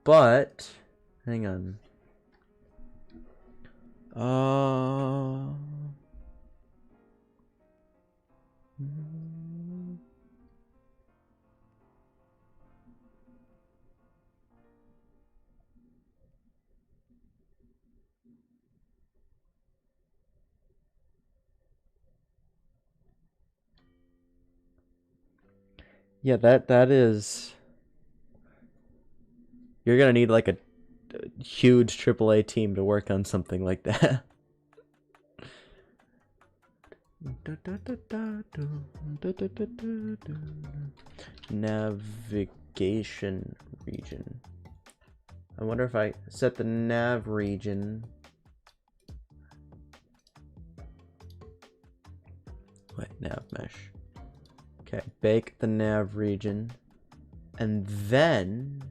But, hang on. Yeah, that is... You're gonna need like a huge AAA team to work on something like that. Navigation region. I wonder if I set the nav region. Wait, nav mesh. Okay, bake the nav region. And then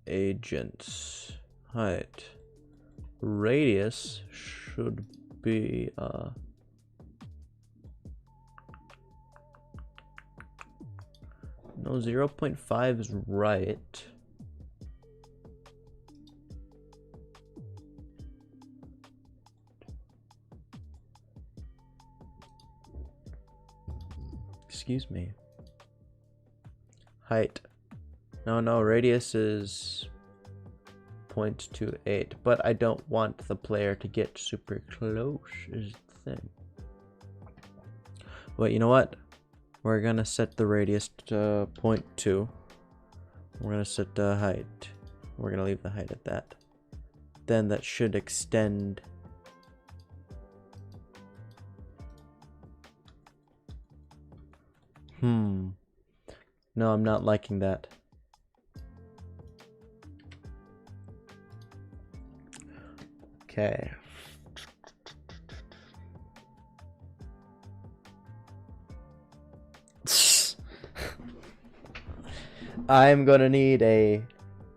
agents height radius should be no, 0.5 is right. Excuse me. Height. No, radius is 0.28, but I don't want the player to get super close is the thing. Well, you know what? We're gonna set the radius to 0.2. We're gonna set the height. We're gonna leave the height at that. Then that should extend. No, I'm not liking that. Okay. I'm gonna need a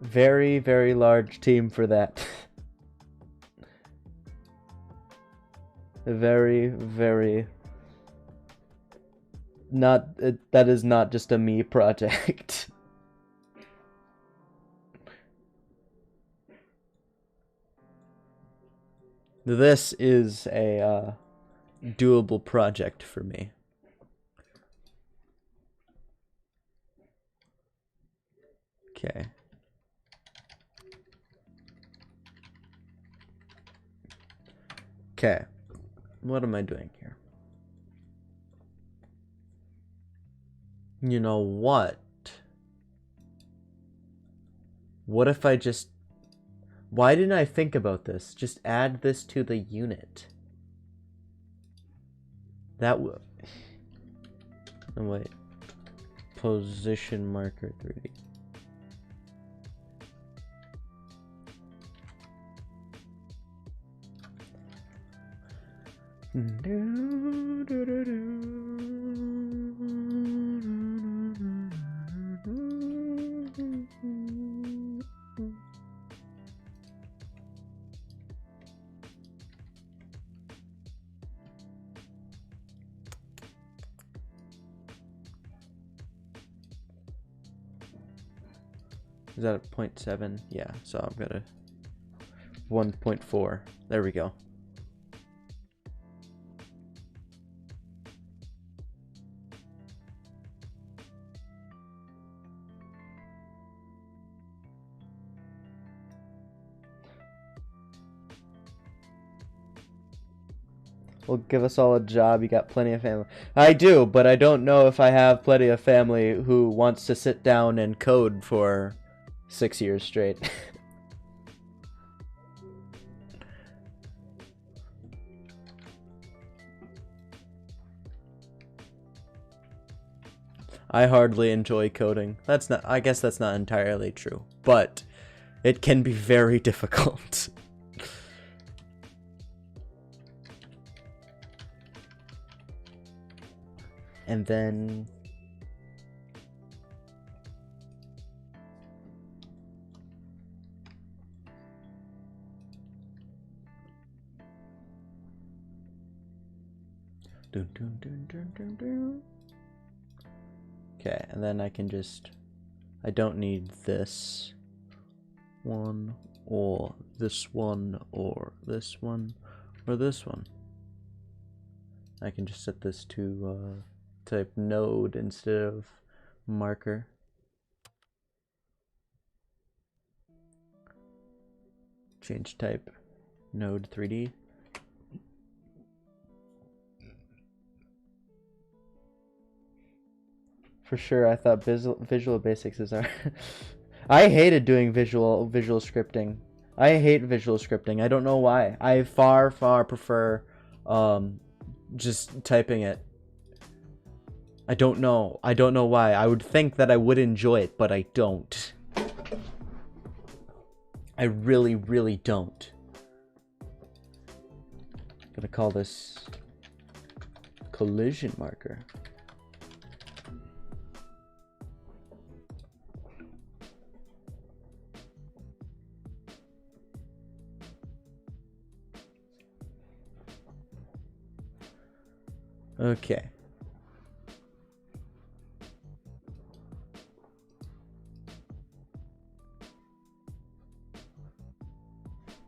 very, very large team for that. Very, very... that is not just a me project. This is a doable project for me. Okay. Okay. What am I doing here? You know what? What if I just... Why didn't I think about this? Just add this to the unit. That would. Oh, wait. Position marker 3D. Is that a 0.7? Yeah, so I've got a 1.4. There we go. Well, give us all a job. You got plenty of family. I do, but I don't know if I have plenty of family who wants to sit down and code for 6 years straight. I hardly enjoy coding. That's not. I guess that's not entirely true, but it can be very difficult. And then dun, dun, dun, dun, dun, dun. Okay, and then I can just, I don't need this one or this one or this one or this one. I can just set this to type node instead of marker. Change type node 3D. For sure, I thought Visual Basics is our. I hated doing visual scripting. I hate visual scripting. I don't know why. I far prefer just typing it. I don't know. I don't know why. I would think that I would enjoy it, but I don't. I really don't. I'm gonna call this collision marker. Okay.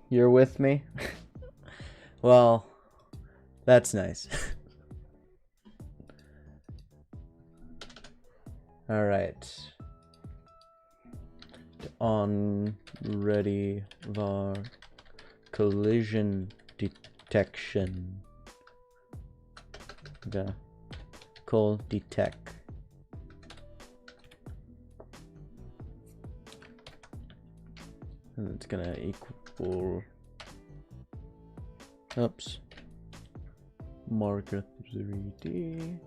You're with me? Well, that's nice. All right. On ready var collision detection. I'm gonna call detect. And it's gonna equal, oops, marker 3D.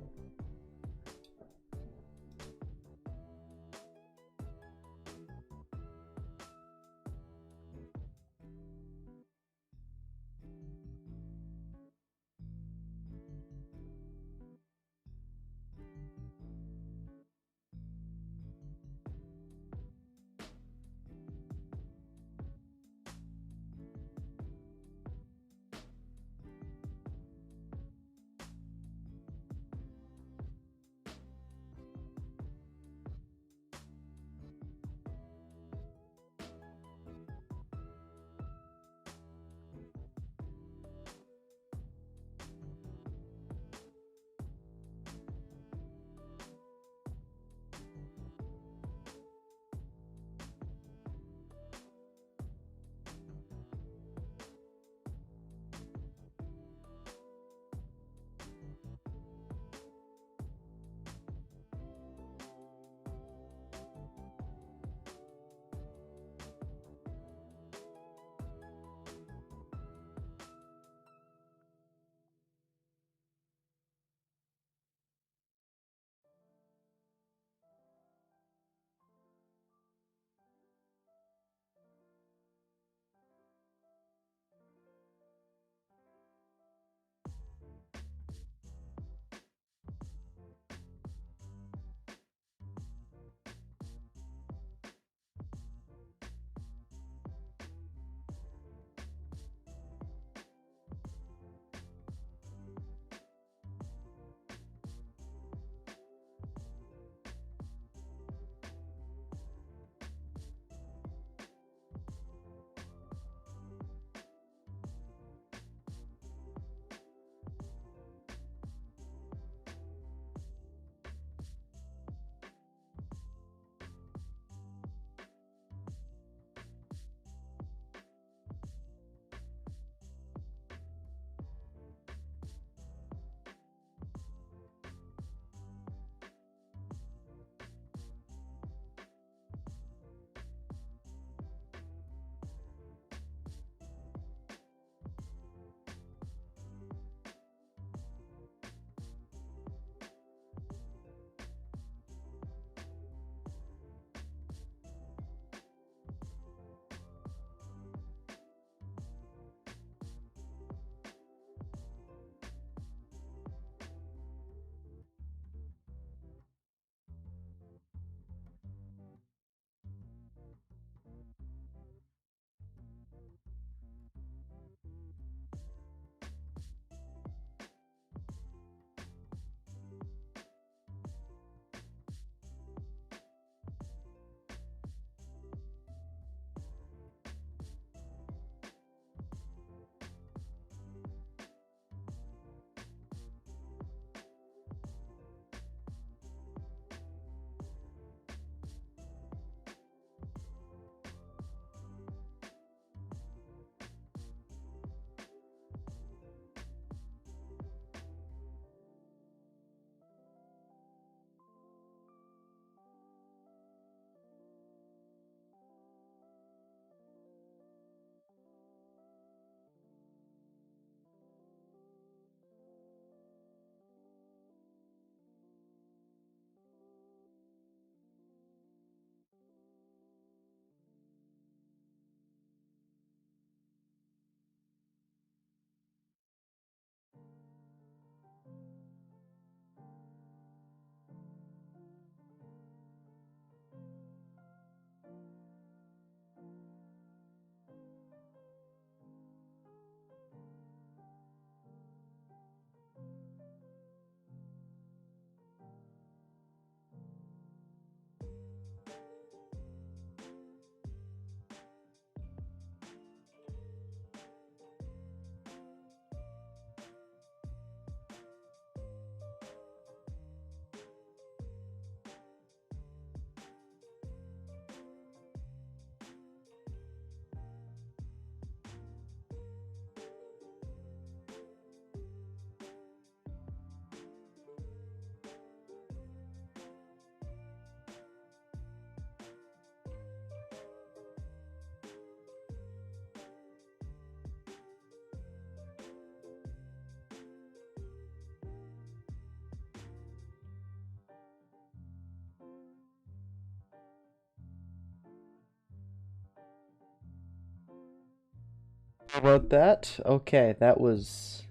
about that. Okay, that was...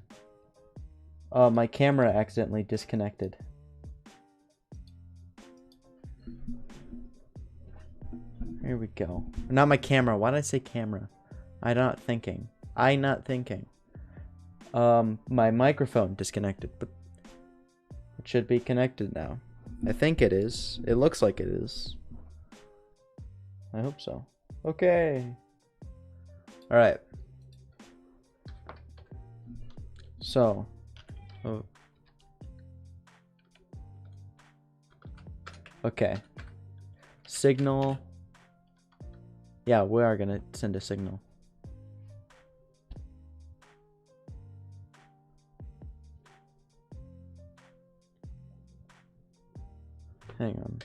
my camera accidentally disconnected. Here we go. Not my camera. Why did I say camera? I'm not thinking. My microphone disconnected, but it should be connected now. I think it is. It looks like it is. I hope so. Okay. All right. So. Oh. Okay. Signal. Yeah, we are gonna send a signal. Hang on.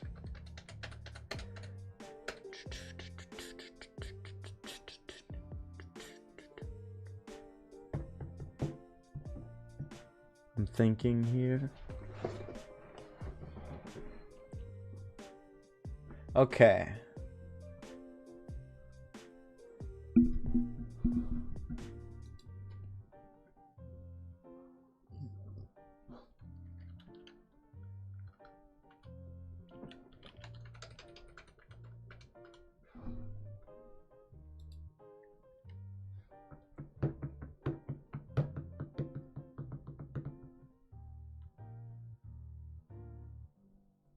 I'm thinking here. Okay.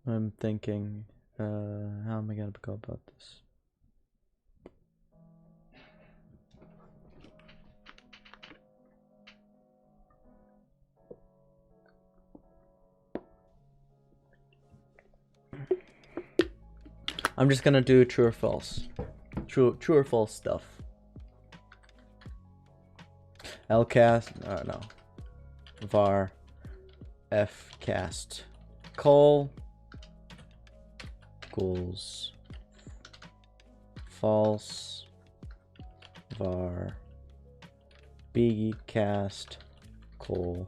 I'm thinking, how am I gonna go about this? I'm just gonna do true or false. True or false stuff. Lcast, no. Var fcast call equals false, var bcast call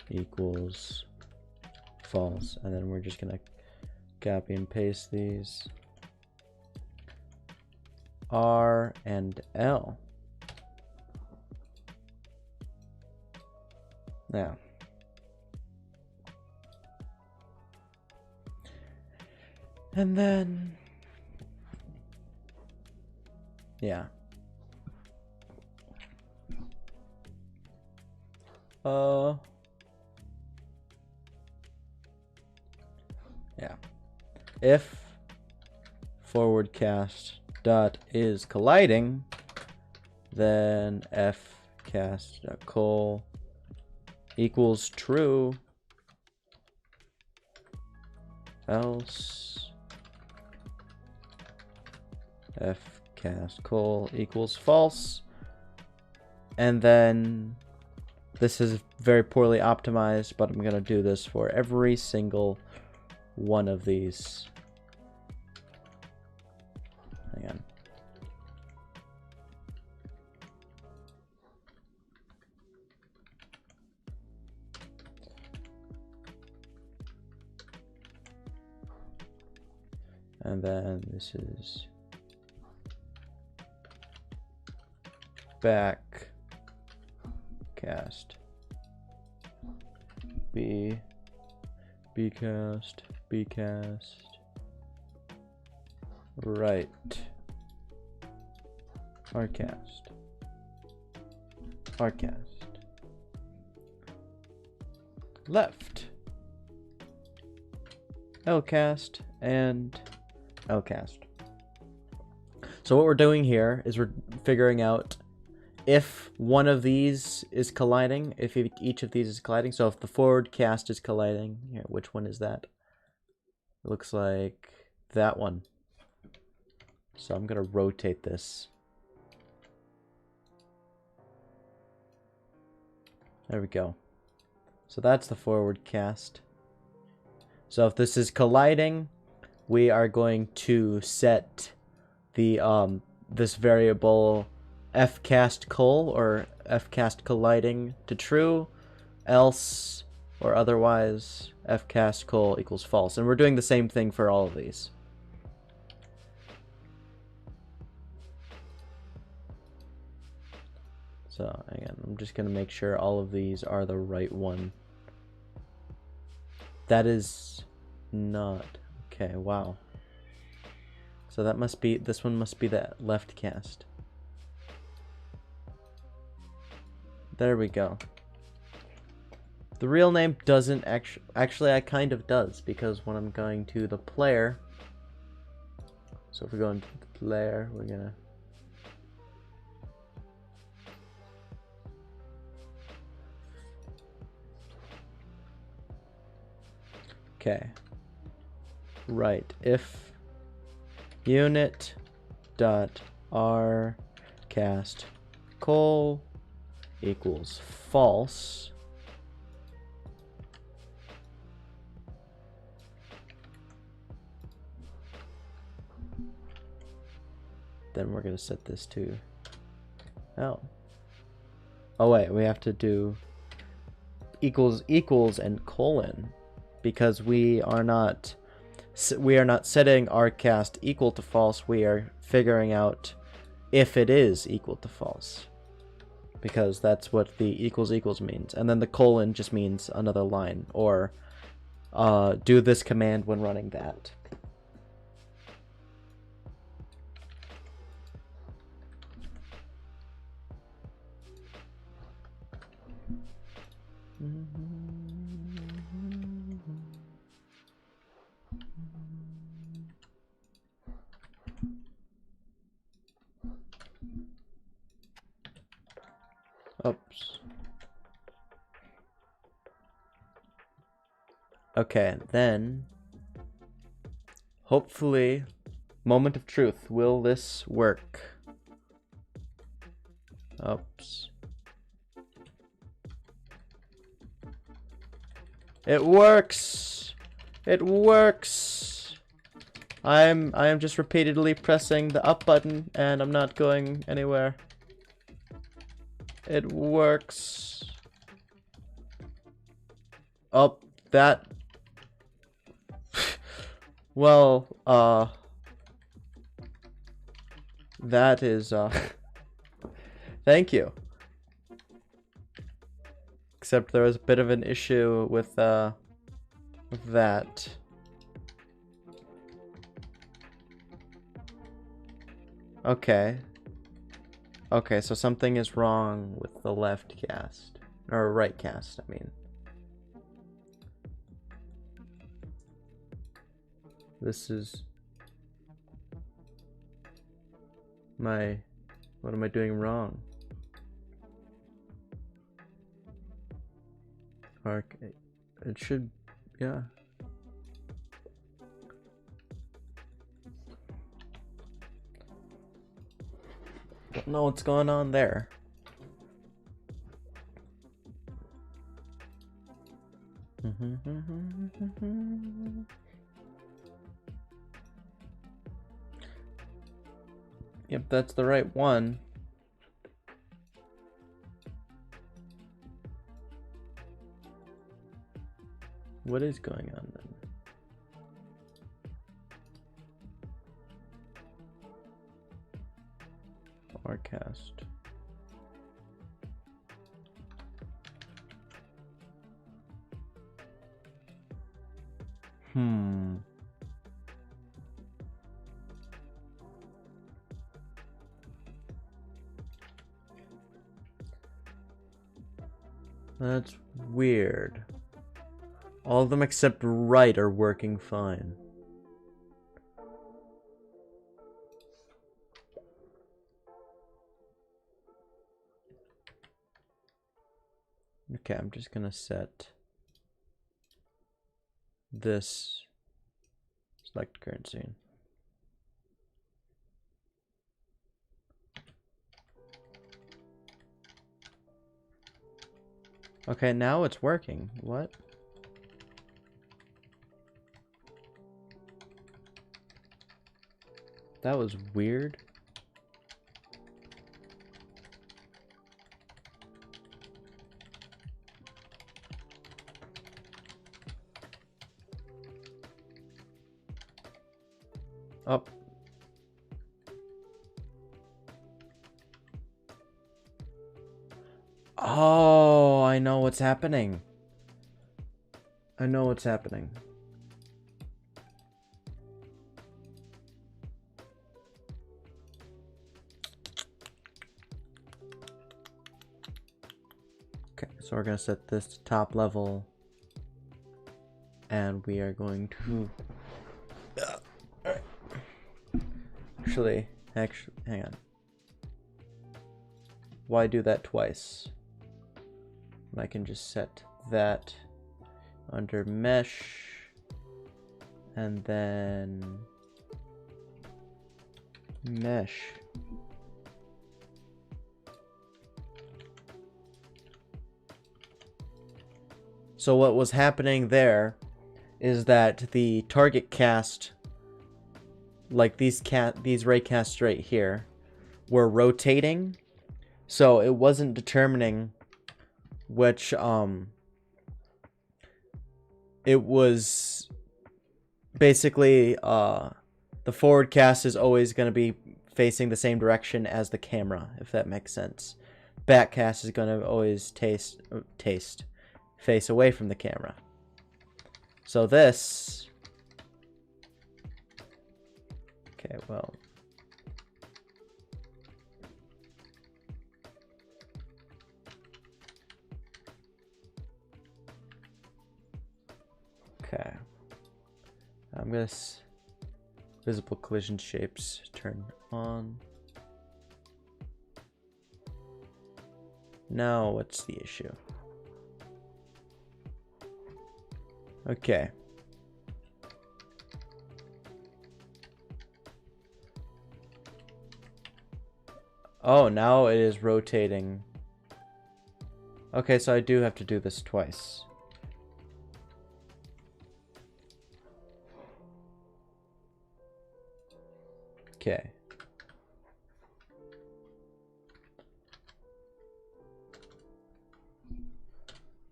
equals false, and then we're just gonna copy and paste these. R and L. Now, and then, yeah. Yeah. If forward cast dot is colliding, then fcast dot call equals true, else fcast call equals false. And then this is very poorly optimized, but I'm going to do this for every single one of these. Hang on. And then this is back cast bcast right rcast left lcast and lcast. So what we're doing here is we're figuring out if one of these is colliding, if each of these is colliding. So if the forward cast is colliding, here, which one is that? It looks like that one. So I'm gonna rotate this. There we go. So that's the forward cast. So if this is colliding, we are going to set the this variable fcast call or fcast colliding to true, else or otherwise fcast call equals false. And we're doing the same thing for all of these. So again, I'm just gonna make sure all of these are the right one. That is not okay. Wow. So that must be, this one must be the left cast. There we go. The real name doesn't actually, I kind of does, because when I'm going to the player, so if we go into the player, we're gonna okay. Right. If unit dot r cast col equals false, then we're gonna set this to oh wait, we have to do equals and colon, because we are not setting our cast equal to false. We are figuring out if it is equal to false, because that's what the equals means. And then the colon just means another line, or do this command when running that. Oops. Okay, then hopefully, moment of truth. Will this work? Oops. It works. It works. I am just repeatedly pressing the up button, and I'm not going anywhere. It works. Oh, that. Well, that is, thank you. Except there was a bit of an issue with that. Okay. Okay, so something is wrong with the left cast. Or right cast, I mean. This is my... What am I doing wrong? Okay. It should... Yeah. Don't know what's going on there. Yep, that's the right one. What is going on then? Rcast. That's weird. All of them except right are working fine. Okay, I'm just gonna set this select current scene. Okay, now it's working. What? That was weird. Oh. Oh, I know what's happening. I know what's happening. Okay, so we're gonna set this to top level. And we are going to... Actually, hang on. Why do that twice? I can just set that under mesh, and then mesh. So what was happening there is that the target cast, like these ray casts right here, were rotating, so it wasn't determining which it was basically the forward cast is always going to be facing the same direction as the camera, if that makes sense. Back cast is going to always face away from the camera. So this, okay, well, okay, I'm gonna visible collision shapes turn on. Now what's the issue? Okay. Oh, now it is rotating. Okay, so I do have to do this twice. Okay.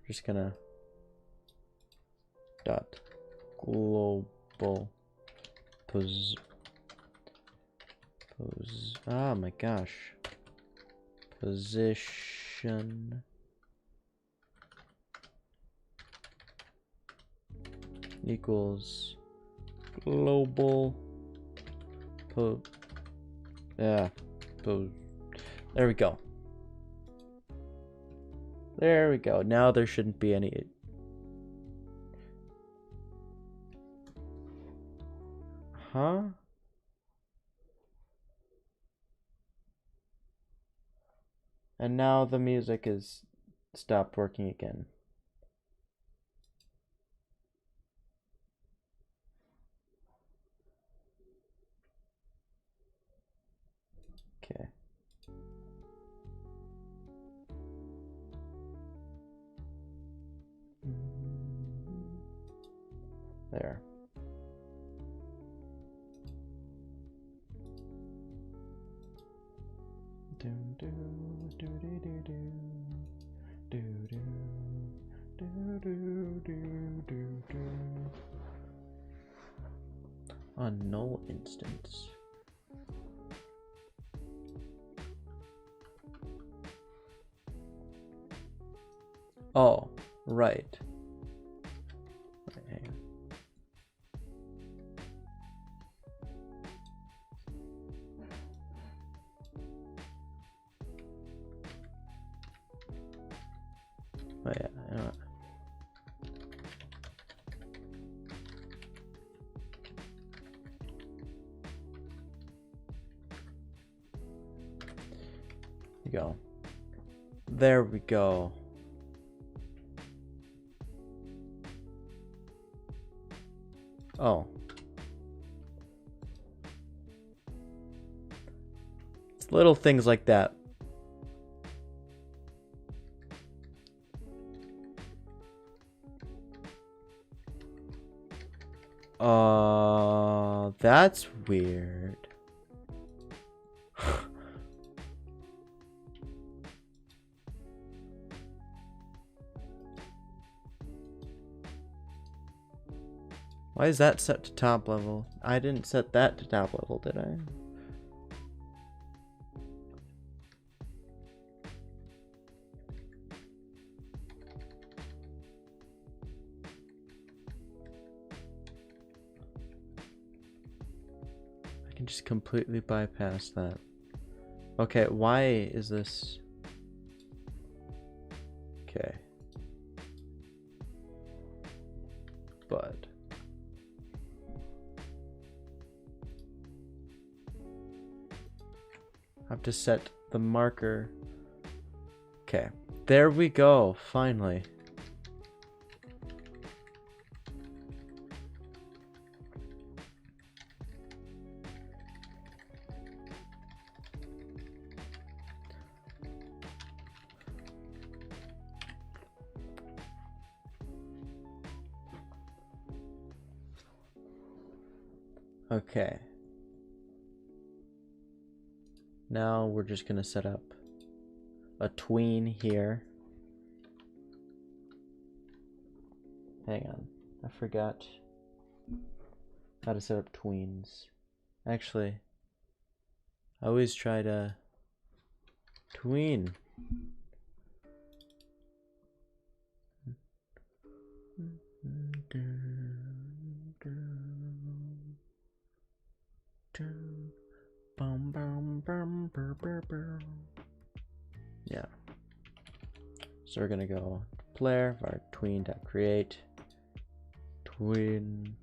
Just gonna dot global oh my gosh, position equals global there we go. There we go. Now there shouldn't be any. Huh? And now the music is stopped working again. Okay. There. A null instance. Oh, right. Hang on. Oh yeah, I know. Go. There we go. Oh. It's little things like that. That's weird. Why is that set to top level? I didn't set that to top level, did I? can just completely bypass that. Okay, why is this? Okay. But I have to set the marker. Okay, there we go, finally. Okay. Now we're just gonna set up a tween here. Hang on, I forgot how to set up tweens. Actually, I always try to tween. Yeah. So we're gonna go player var tween.create tween.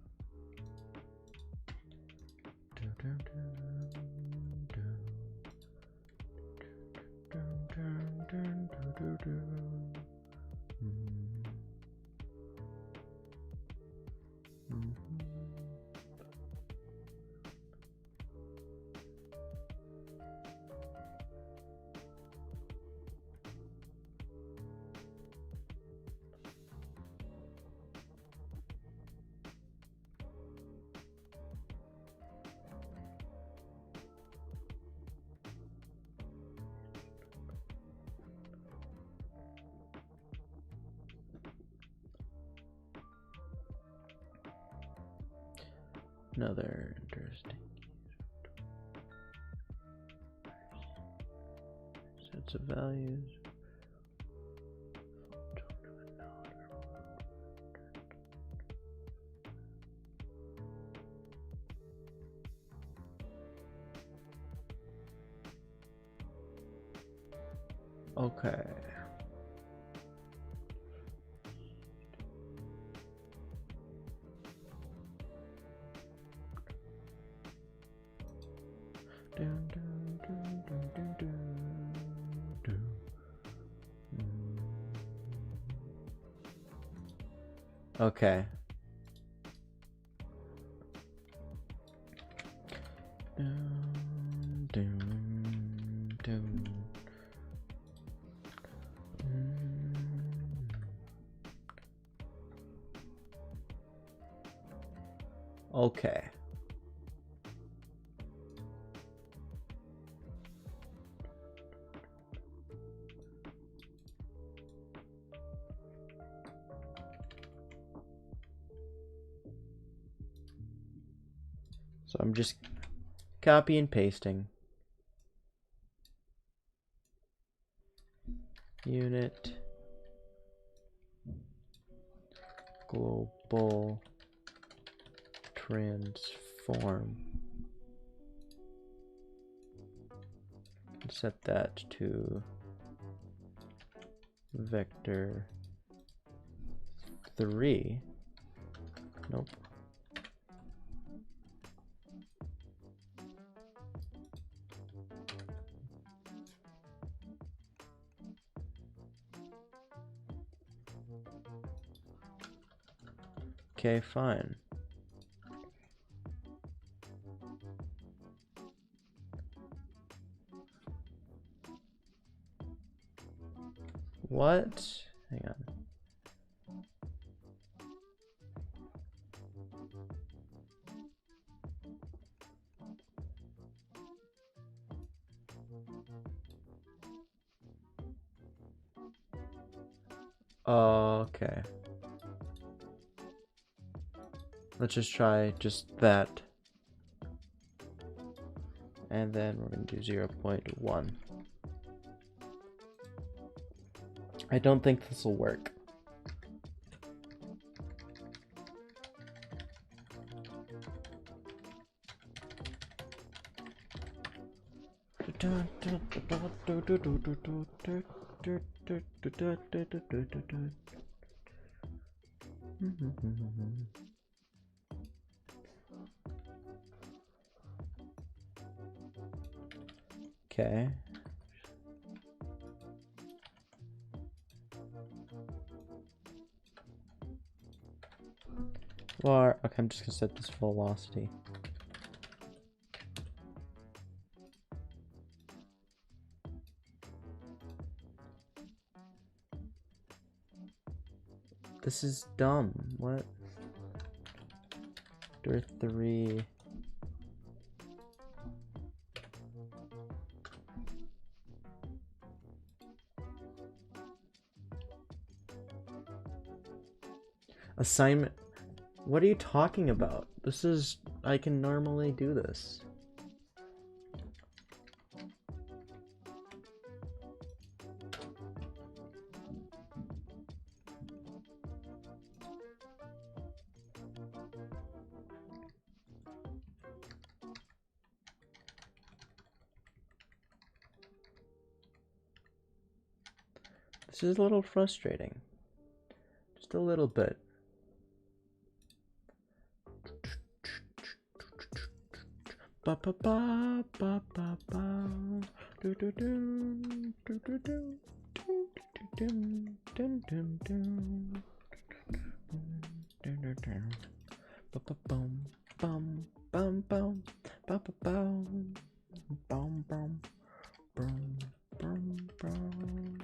Another interesting sets of values. Okay. Okay. Okay. So I'm just copy and pasting. Unit global transform. Set that to vector 3. Nope. Okay, fine. What? Hang on. Okay. Let's just try just that. And then we're going to do 0.1. I don't think this will work. Okay. Or okay, I'm just gonna set this velocity. This is dumb. What? There 3. Assignment. What are you talking about? This is, I can normally do this. This is a little frustrating. Just a little bit. Ba ba ba ba ba ba. Do do do do do do do do do do. Ba ba bum bum bum bum ba ba bum bum bum bum bum bum.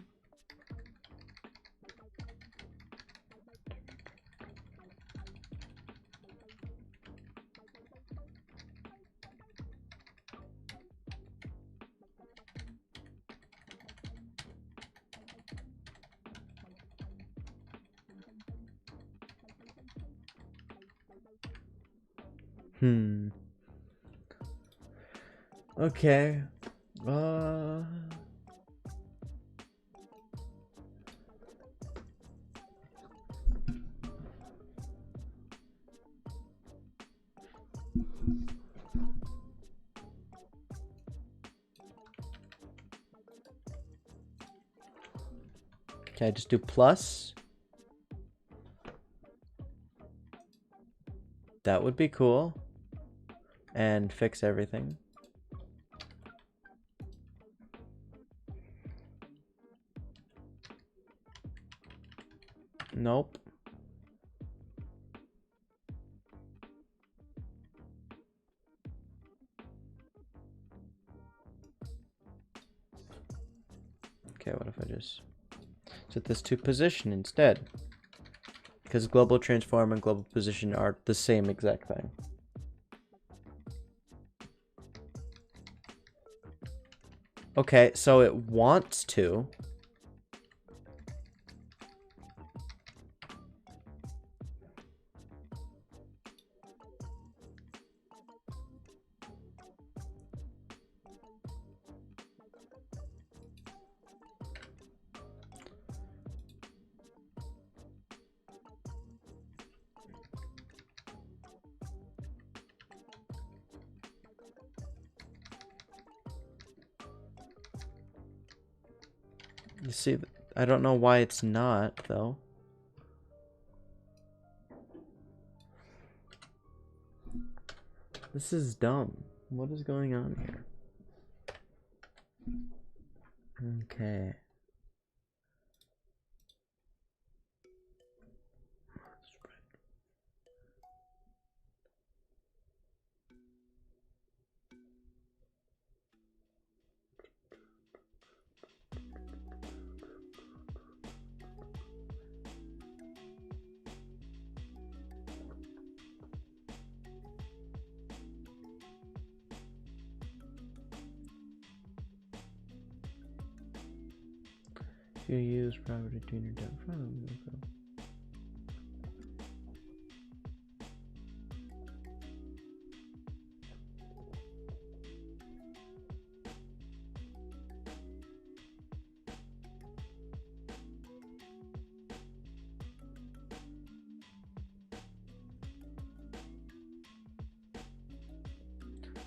Okay. Can I just do plus? That would be cool. And fix everything. Nope. Okay, what if I just set this to position instead? Because global transform and global position are the same exact thing. Okay, so it wants to. You see, I don't know why it's not, though. This is dumb. What is going on here? Okay. If you use property tuner down front.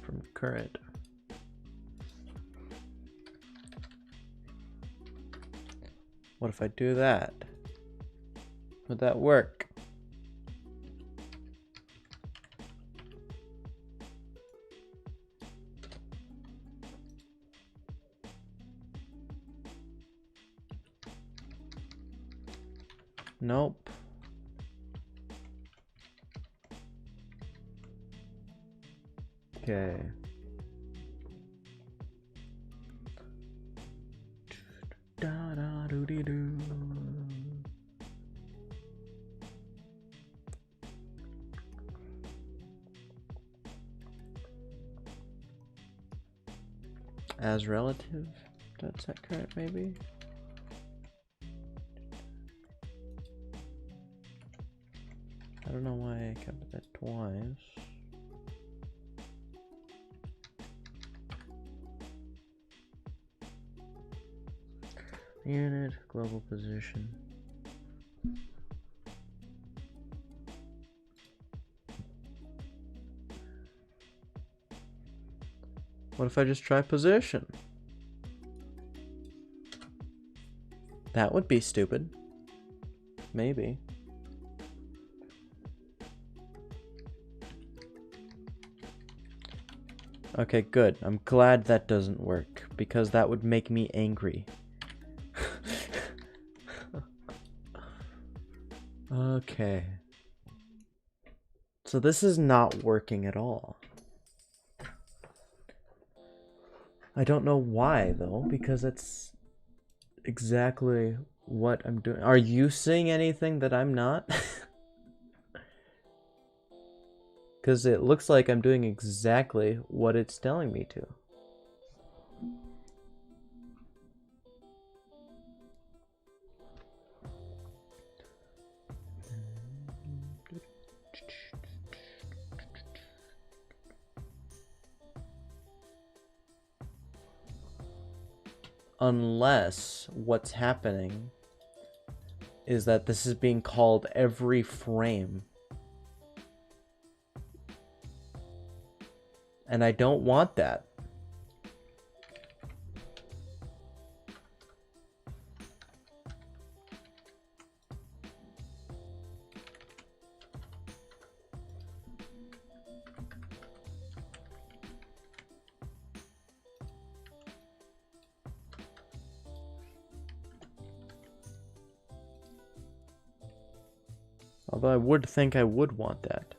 From current. What if I do that? Would that work? Nope. Okay. Da da doo dee doo. As relative, that's that correct maybe? I don't know why I covered that twice. Unit, global position. What if I just try position? That would be stupid. Maybe. Okay, good. I'm glad that doesn't work, because that would make me angry. Okay. So this is not working at all. I don't know why, though, because it's exactly what I'm doing. Are you seeing anything that I'm not? Because it looks like I'm doing exactly what it's telling me to. Unless what's happening is that this is being called every frame. And I don't want that. Although I would think I would want that.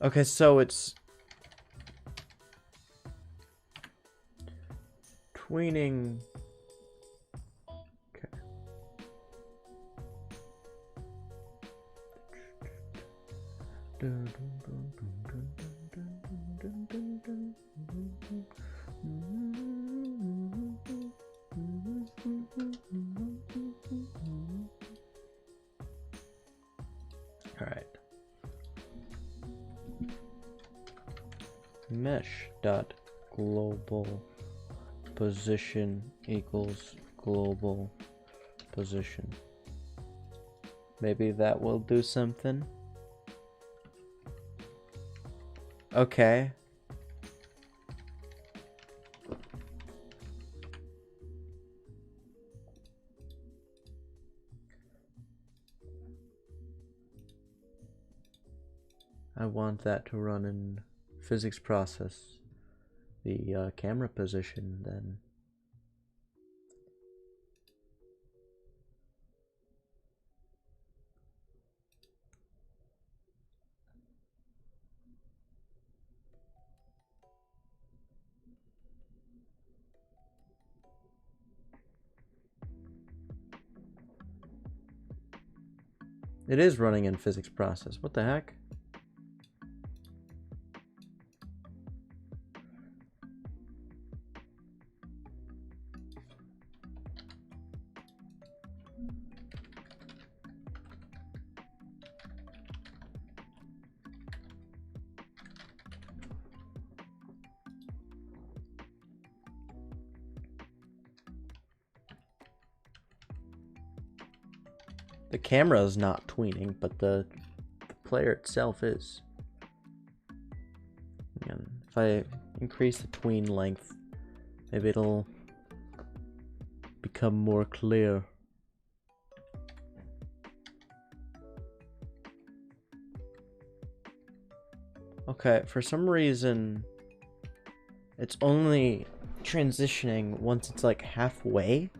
Okay, so it's tweening. Okay. All right. Mesh dot global position equals global position. Maybe that will do something. Okay. I want that to run in physics process. The camera position then. It is running in physics process. What the heck? The camera is not tweening, but the player itself is. And if I increase the tween length, maybe it'll become more clear. Okay, for some reason, it's only transitioning once it's like halfway.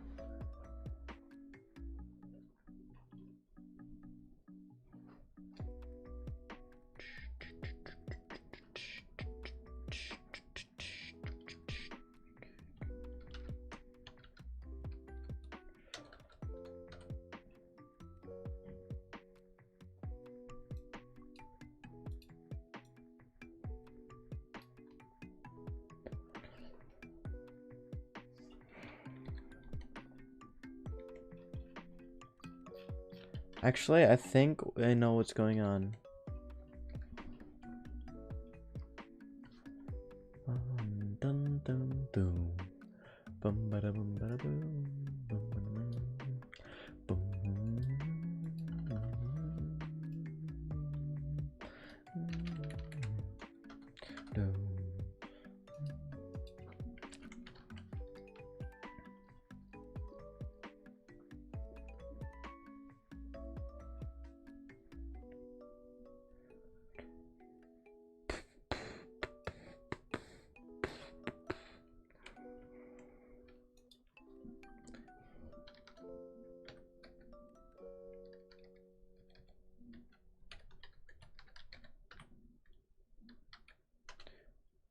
Actually, I think I know what's going on. Dun, dun, dun. Bum, bada, bum, bada, boom. Bum, bada, boom. Dun.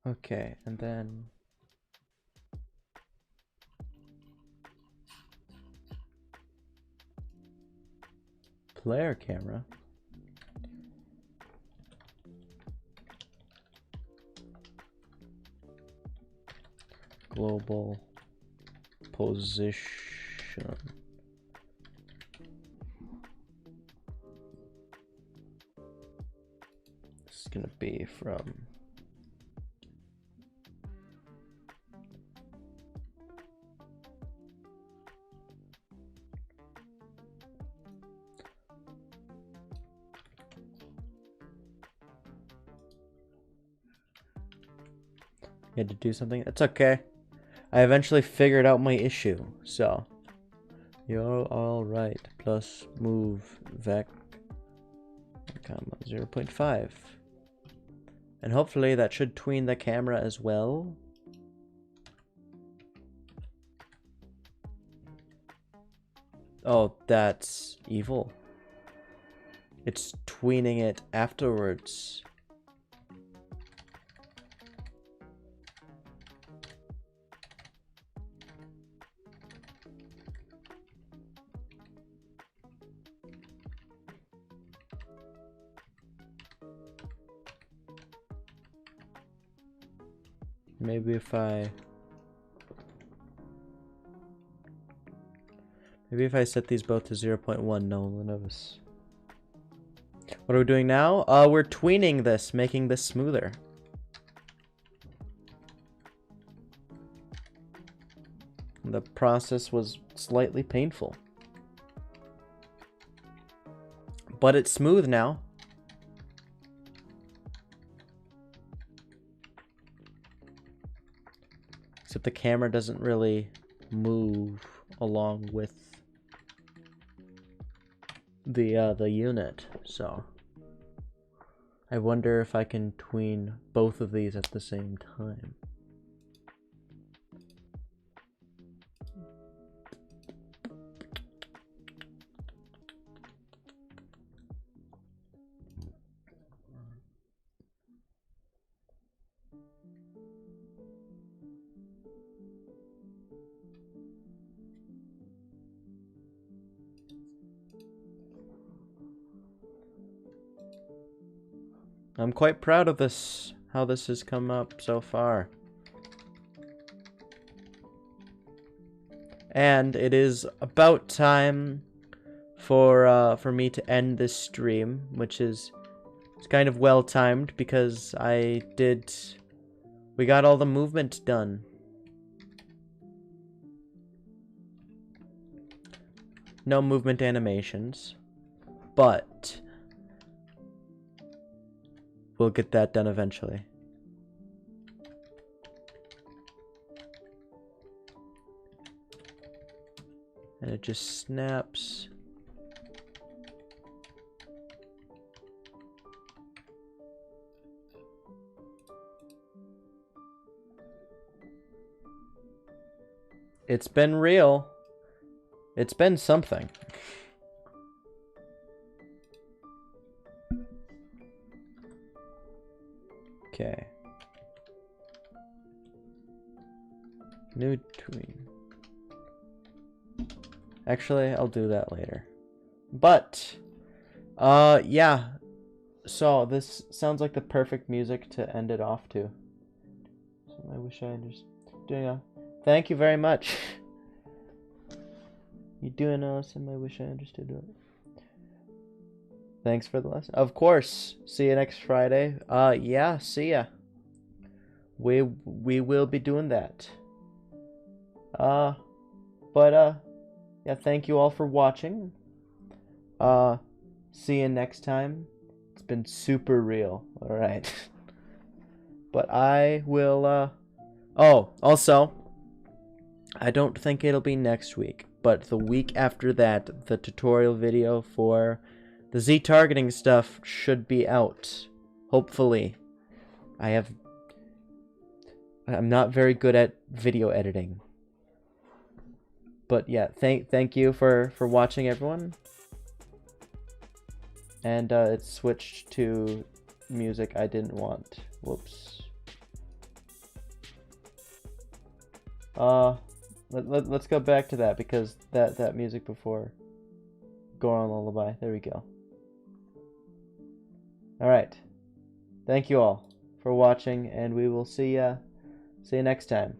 Okay, and then player camera. Global position. This is gonna be from you had to do something. It's okay. I eventually figured out my issue, so you're all right. Plus move vec, comma 0.5, and hopefully that should tween the camera as well. Oh, that's evil. It's tweening it afterwards. Maybe if I set these both to 0.1, no one will notice. What are we doing now? We're tweening this, making this smoother. The process was slightly painful, but it's smooth now. Except the camera doesn't really move along with the unit, so I wonder if I can tween both of these at the same time. I'm quite proud of this, how this has come up so far. And it is about time for me to end this stream, which is it's kind of well timed because we got all the movement done. No movement animations, but we'll get that done eventually. And it just snaps. It's been real. It's been something. Okay. New tween. Actually, I'll do that later. But, yeah. So, this sounds like the perfect music to end it off to. So I wish I understood. Yeah. Thank you very much. You're doing awesome. I wish I understood it. Thanks for the lesson. Of course. See you next Friday. Yeah, see ya. We will be doing that. Yeah, thank you all for watching. See you next time. It's been super real. Alright. But I will, oh, also, I don't think it'll be next week, but the week after that, the tutorial video for the Z targeting stuff should be out. Hopefully. I'm not very good at video editing. But yeah, thank you for watching, everyone. And it switched to music I didn't want. Whoops. Let's go back to that, because that music before Goron lullaby. There we go. Alright. Thank you all for watching, and we will see you next time.